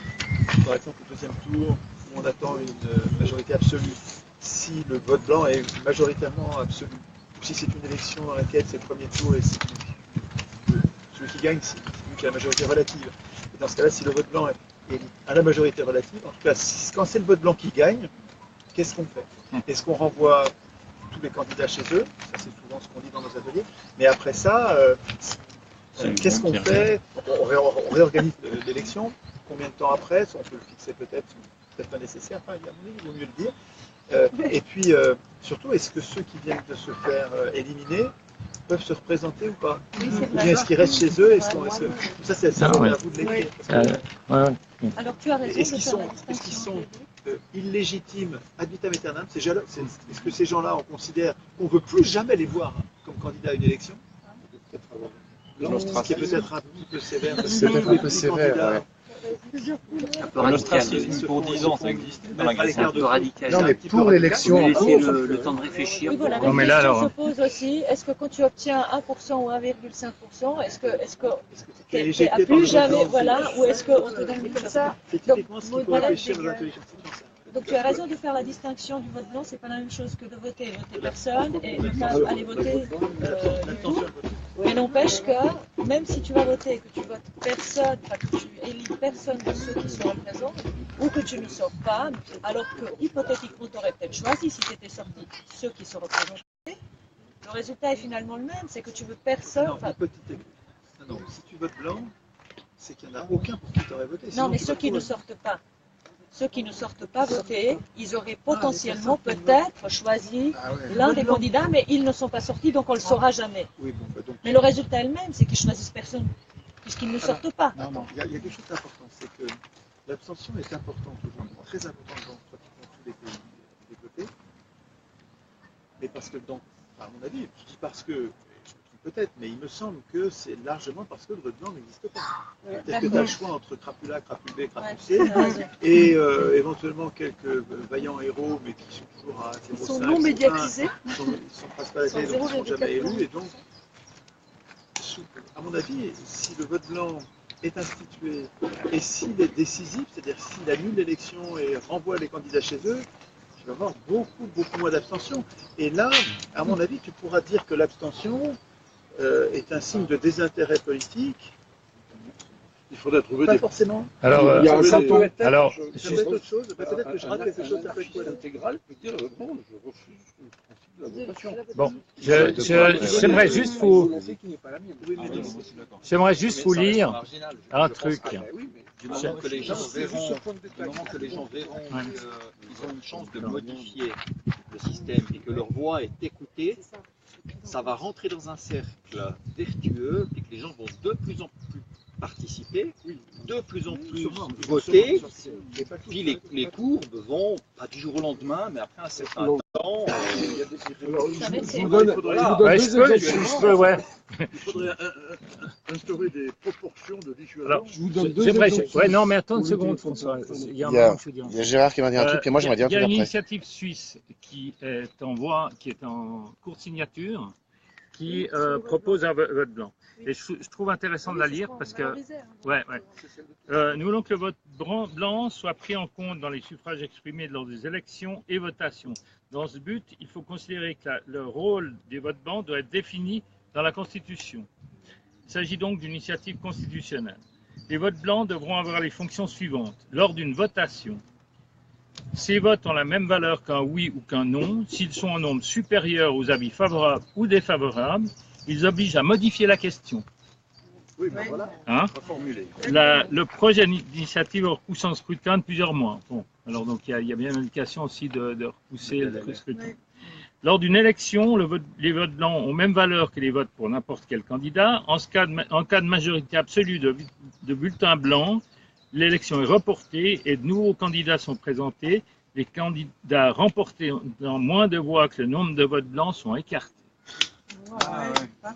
par exemple au deuxième tour, où on attend une majorité absolue, si le vote blanc est majoritairement absolu, ou si c'est une élection dans laquelle c'est le premier tour et celui qui gagne, c'est celui qui a la majorité relative. Et dans ce cas-là, si le vote blanc est à la majorité relative, en tout cas, quand c'est le vote blanc qui gagne, qu'est-ce qu'on fait? Est-ce qu'on renvoie tous les candidats chez eux? Ça, c'est souvent ce qu'on dit dans nos ateliers. Mais après ça, qu'est-ce qu'on fait? On réorganise l'élection. Combien de temps après? On peut le fixer peut-être pas nécessaire. Enfin, il vaut mieux le dire. Et puis, surtout, est-ce que ceux qui viennent de se faire éliminer peuvent se représenter ou pas? Ou bien est-ce qu'ils restent chez eux? Ça, c'est à vous de l'écrire. Alors tu as raison. Est-ce qu'ils sont illégitimes ad vitam aeternam? Est-ce que ces gens-là, on considère qu'on ne veut plus jamais les voir comme candidats à une élection? Ce qui est peut-être un petit peu sévère. C'est peut-être un peu sévère, un peu radical. Pour 10 ans, ça existe. C'est un peu radical. Non, mais pour l'élection, on laisser le temps de réfléchir. Oui, voilà, Non, mais là, alors, se pose aussi, est-ce que quand tu obtiens 1% ou 1,5%, est-ce que tu n'as plus jamais, voilà, ou est-ce qu'on te donne comme ça? C'est typiquement ce qu'il faut réfléchir dans l'intelligence artificielle. Donc tu as raison de faire la distinction du vote blanc, c'est pas la même chose que de voter personne et ne pas aller voter du tout. Mais n'empêche que même si tu vas voter et que tu votes personne, enfin que tu élis personne de ceux qui sont présents, ou que tu ne sors pas, alors que hypothétiquement tu aurais peut-être choisi si tu étais sorti ceux qui se représentaient, le résultat est finalement le même, c'est que tu veux personne. Non, si tu votes blanc, c'est qu'il n'y en a aucun pour qui tu aurais voté. Non, mais ceux qui ne sortent pas. Ceux qui ne sortent pas voter, ils auraient potentiellement peut-être choisi l'un des candidats, mais ils ne sont pas sortis, donc on ne le saura jamais. Mais le résultat est le même, c'est qu'ils choisissent personne. puisqu'ils ne sortent pas. Non, il y a quelque chose d'important, c'est que l'abstention est importante aujourd'hui, très importante dans pratiquement tous les pays développés. Mais parce que, à mon avis, je dis parce que, je me trompe peut-être, mais il me semble que c'est largement parce que le vote blanc n'existe pas. Peut-être que tu as le choix entre crapula, crapule B, crapule C, et éventuellement quelques vaillants héros, mais qui sont toujours à 0,5. Ils sont non médiatisés. Ils sont passe-paladés, donc ils ne sont jamais élus. Et donc, à mon avis, si le vote blanc est institué et s'il est décisif, c'est-à-dire s'il annule l'élection et renvoie les candidats chez eux, tu vas avoir beaucoup moins d'abstention. Et là, à mon avis, tu pourras dire que l'abstention est un signe de désintérêt politique. Il faudrait trouver pas forcément. Alors, il y a un symptôme. Alors, ça peut être autre chose. Peut-être que je rate quelque chose. Ça peut être quoi intégral peut dire bon, je refuse le principe de la votation. Bon, j'aimerais juste vous lire un truc. Du moment que les gens verront, qu'ils ont une chance de modifier le système et que leur voix est écoutée, ça va rentrer dans un cercle vertueux et que les gens vont de plus en plus participer, de plus en plus voter, puis les courbes vont, pas du jour au lendemain, mais après un certain temps. Il faudrait instaurer des proportions de dissuasion. Alors, je vous donne deux exemples. Ouais, non, mais attends une seconde, François. Il y a Gérard qui m'a dit un truc, et moi j'aimerais dire un truc après. Il y a une après. initiative suisse qui est en voie, qui est en cours de signature, qui propose un vote blanc. Et je trouve intéressant de la lire parce que, nous voulons que le vote blanc soit pris en compte dans les suffrages exprimés lors des élections et votations. Dans ce but, il faut considérer que le rôle des votes blancs doit être défini dans la Constitution. Il s'agit donc d'une initiative constitutionnelle. Les votes blancs devront avoir les fonctions suivantes. Lors d'une votation, ces votes ont la même valeur qu'un oui ou qu'un non. S'ils sont en nombre supérieur aux avis favorables ou défavorables, ils obligent à modifier la question. Oui, ben voilà, Hein? reformuler. Le projet d'initiative repousse un scrutin de plusieurs mois. Bon, alors donc il y a bien une indication aussi de repousser le scrutin. Lors d'une élection, les votes blancs ont même valeur que les votes pour n'importe quel candidat. En cas de majorité absolue de bulletins blancs, l'élection est reportée et de nouveaux candidats sont présentés. Les candidats remportés dans moins de voix que le nombre de votes blancs sont écartés.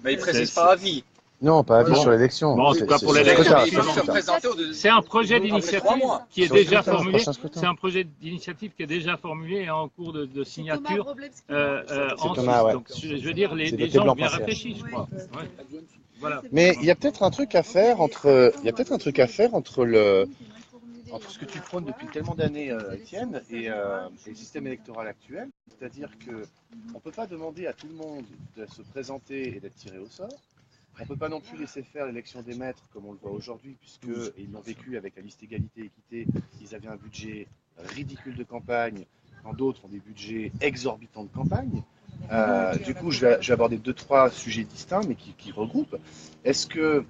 Mais il ne précise pas avis. Non, pas avis sur l'élection. Bon, en tout cas pour l'élection, c'est un projet Après d'initiative 3 mois. qui est déjà formulé. Scrutin. C'est un projet d'initiative qui est déjà formulé et en cours de signature. En Thomas, ouais. Donc, je veux dire, les voté gens blanc ont bien partiel. réfléchi, je crois. Ouais. Voilà. Mais il y a peut-être un truc à faire entre ce que tu prônes depuis tellement d'années, Étienne, et le système électoral actuel. C'est-à-dire qu'on ne peut pas demander à tout le monde de se présenter et d'être tiré au sort. On ne peut pas non plus laisser faire l'élection des maîtres comme on le voit aujourd'hui, puisqu'ils l'ont vécu avec la liste égalité-équité. Ils avaient un budget ridicule de campagne, quand d'autres ont des budgets exorbitants de campagne. Du coup, je vais aborder 2-3 sujets distincts, mais qui regroupent. Est-ce que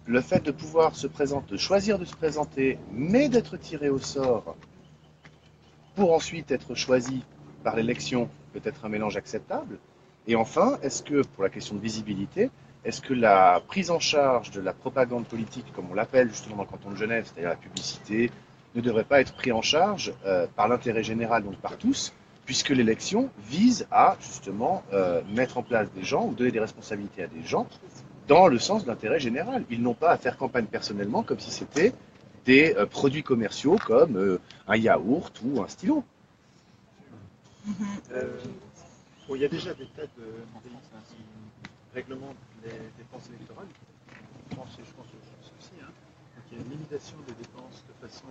le fait de pouvoir de choisir de se présenter, mais d'être tiré au sort, pour ensuite être choisi par l'élection, peut être un mélange acceptable? Et enfin, est-ce que, pour la question de visibilité, est-ce que la prise en charge de la propagande politique, comme on l'appelle justement dans le canton de Genève, c'est-à-dire la publicité, ne devrait pas être prise en charge par l'intérêt général, donc par tous, puisque l'élection vise à justement mettre en place des gens ou donner des responsabilités à des gens dans le sens de l'intérêt général. Ils n'ont pas à faire campagne personnellement comme si c'était des produits commerciaux comme un yaourt ou un stylo. Bon, il y a déjà des tas de pays qui réglementent les dépenses électorales. Je pense aussi. Hein. Donc, il y a une limitation des dépenses de façon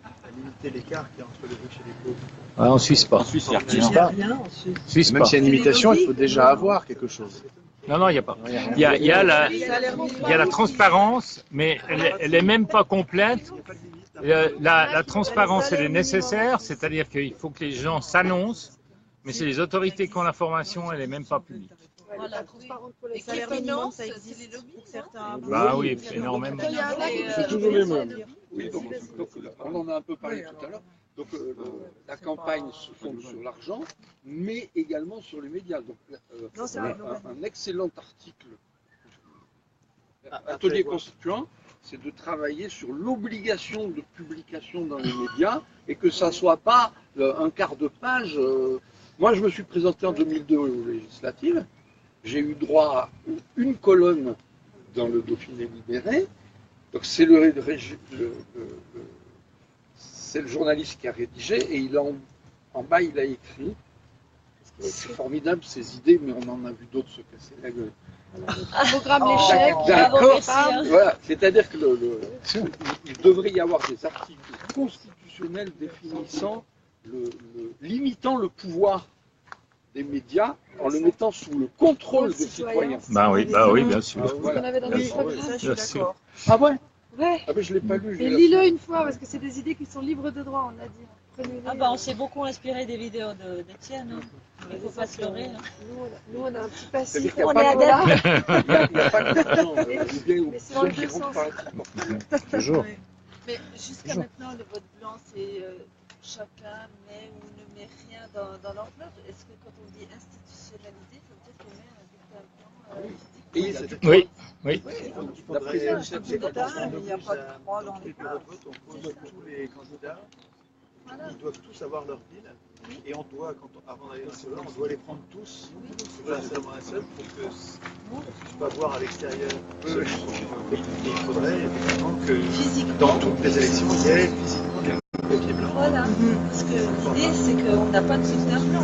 à limiter l'écart qu'il y a entre les riches et les pauvres. Ah, en Suisse pas. En Suisse, il n'y a rien. Même s'il y a une limitation, il faut déjà avoir quelque chose. Non, il n'y a pas. Il y a la transparence, mais elle n'est même pas complète. La transparence, elle est nécessaire, c'est-à-dire qu'il faut que les gens s'annoncent, mais c'est les autorités qui ont l'information, elle n'est même pas publique. Voilà. Les salaires minimums, ça existe pour certains. Bah oui, énormément. C'est toujours les mêmes. Oui, donc, on en a un peu parlé tout à l'heure. Donc la campagne se fonde sur l'argent, mais également sur les médias. Donc un excellent article, atelier constituant, c'est de travailler sur l'obligation de publication dans les médias et que ça ne soit pas un quart de page. Moi, je me suis présenté en 2002 aux législatives. J'ai eu droit à une colonne dans le Dauphiné libéré. Donc c'est le journaliste qui a rédigé et il a, en bas il a écrit. C'est formidable ces idées, mais on en a vu d'autres se casser la gueule. Programme l'échec. D'accord. Voilà. C'est-à-dire que il devrait y avoir des articles constitutionnels définissant, limitant le pouvoir des médias en le mettant sous le contrôle des citoyens. Bah oui, bien sûr. On avait dans notre programme. Je suis d'accord. Ah ouais? Ouais. Ah mais je l'ai pas lu. Et lis-le une fois parce que c'est des idées qui sont libres de droit, on a dit. Ah bah on s'est beaucoup inspiré des vidéos d'Étienne. Il ne faut pas se leurrer. Nous on a un petit passif. On est adeptes. Mais c'est dans le deux sens. Toujours. Mais jusqu'à maintenant, le vote blanc, c'est chacun met ou ne met rien dans l'enveloppe. Est-ce que quand on dit institutionnalisé, ça veut dire qu'on met un bulletin blanc Oui, oui. D'après il n'y a pas de croix dans les cases. tous les candidats, ils doivent tous avoir leur ville. Et on doit, avant d'aller dans ce vote, on doit les prendre tous, seulement un seul, pour que on ne puisse pas voir à l'extérieur ceux qui sont chez nous. Et il faudrait effectivement que dans toutes les élections, il y ait physiquement des papiers blancs. Voilà, parce que l'idée c'est qu'on n'a pas de bulletin blanc.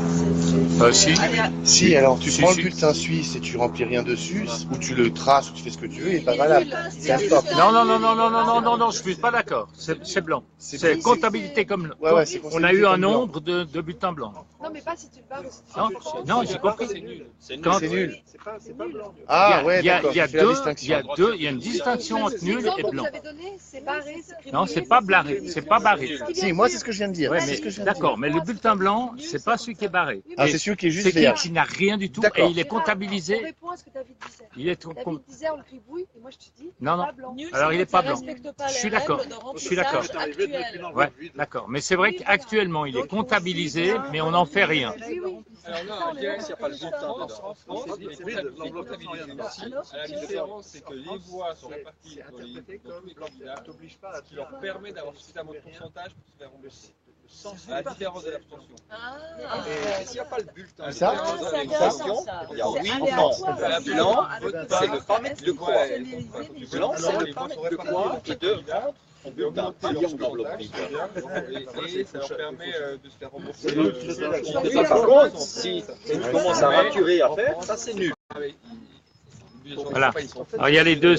Si, alors tu prends le bulletin suisse et tu remplis rien dessus, ou tu le traces, ou tu fais ce que tu veux, il n'est pas valable. C'est un stop. Non, je suis pas d'accord. C'est blanc. C'est comptabilité comme. On a eu un nombre de bulletins blancs. Non, mais pas si tu le barres ou si tu le prends. Non, j'ai compris. C'est nul. C'est pas blanc. Ah ouais, d'accord. Il y a une distinction entre nul et blanc. C'est barré, c'est Non, c'est pas barré. C'est pas barré. Si, moi c'est ce que je viens de dire. Ouais, d'accord, mais le bulletin blanc, c'est pas celui qui est barré. Ah, c'est celui qui est juste c'est vert. qui n'a rien du tout et il est comptabilisé. On répond à ce que David disait. Il est David disait on le gribouille et moi je te dis non. pas blanc. Alors il est pas blanc. Je suis d'accord. Ouais, d'accord. Mais c'est vrai qu'actuellement il est comptabilisé, mais on n'en fait rien. Alors non, je dirais qu'il n'y a pas le bulletin En France, il est comptabilisé aussi. La différence, c'est que les voix sont réparties dans tous les candidats, ce qui leur permet d'avoir suffisamment de pourcentage pour se faire rembourser. À la différence de l'abstention. Et s'il n'y a pas le bulletin c'est intéressant, il y a oui ou non. Blanc, c'est ne pas mettre de croix. Blanc, c'est ne pas mettre de croix et de bulletin. Et ça leur permet de se faire rembourser. Par contre, si tu commences à raturer à faire, ça c'est nul. Voilà. Alors il y a les deux. À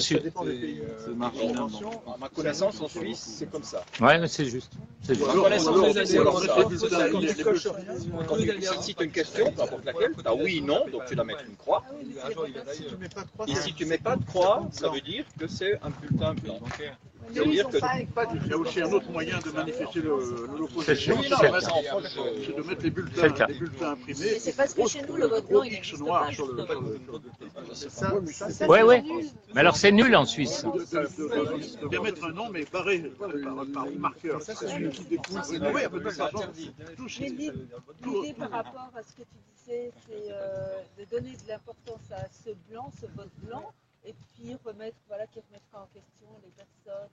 ma connaissance, en Suisse, c'est comme ça. Ouais, mais c'est juste. C'est juste. Si tu as une question, peu importe laquelle, tu as oui, non, donc tu dois mettre une croix. Et si tu ne mets pas de croix, ça veut dire que c'est un bulletin blanc. C'est-à-dire que il y a aussi un autre moyen de manifester l'opposition, c'est de mettre les bulletins imprimés. C'est parce que chez nous, le vote blanc, il X noir sur le. Ouais. Mais alors c'est nul en Suisse. De bien mettre un nom, mais barré par marqueur. C'est celui qui découle. Oui, à peu près ça. L'idée par rapport à ce que tu disais, c'est de donner de l'importance à ce blanc, ce vote blanc, et puis remettre, qui remettra en question les personnes,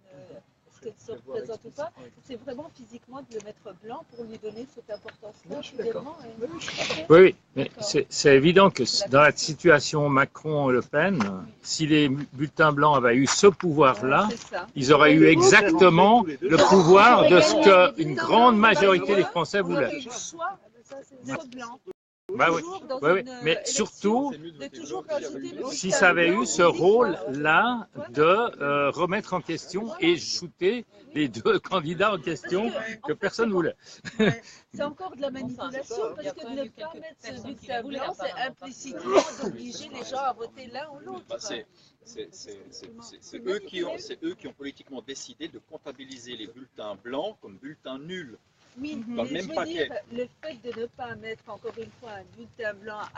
est-ce qu'elles se représentent ou pas. C'est vraiment physiquement de le mettre blanc pour lui donner cette importance-là. Oui, mais c'est évident que dans la situation Macron-Le Pen, si les bulletins blancs avaient eu ce pouvoir-là, ils auraient eu exactement le pouvoir de ce qu'une grande majorité des Français voulaient. Bah oui, mais surtout, si ça avait eu ce rôle-là de remettre en question et shooter les deux candidats en question que personne ne voulait. C'est encore de la manipulation parce que de ne pas mettre ce bulletin blanc, c'est implicitement d'obliger les gens à voter l'un ou l'autre. C'est eux qui ont politiquement décidé de comptabiliser les bulletins blancs comme bulletins nuls. Oui, dans le même paquet. Le fait de ne pas mettre encore une fois un bulletin blanc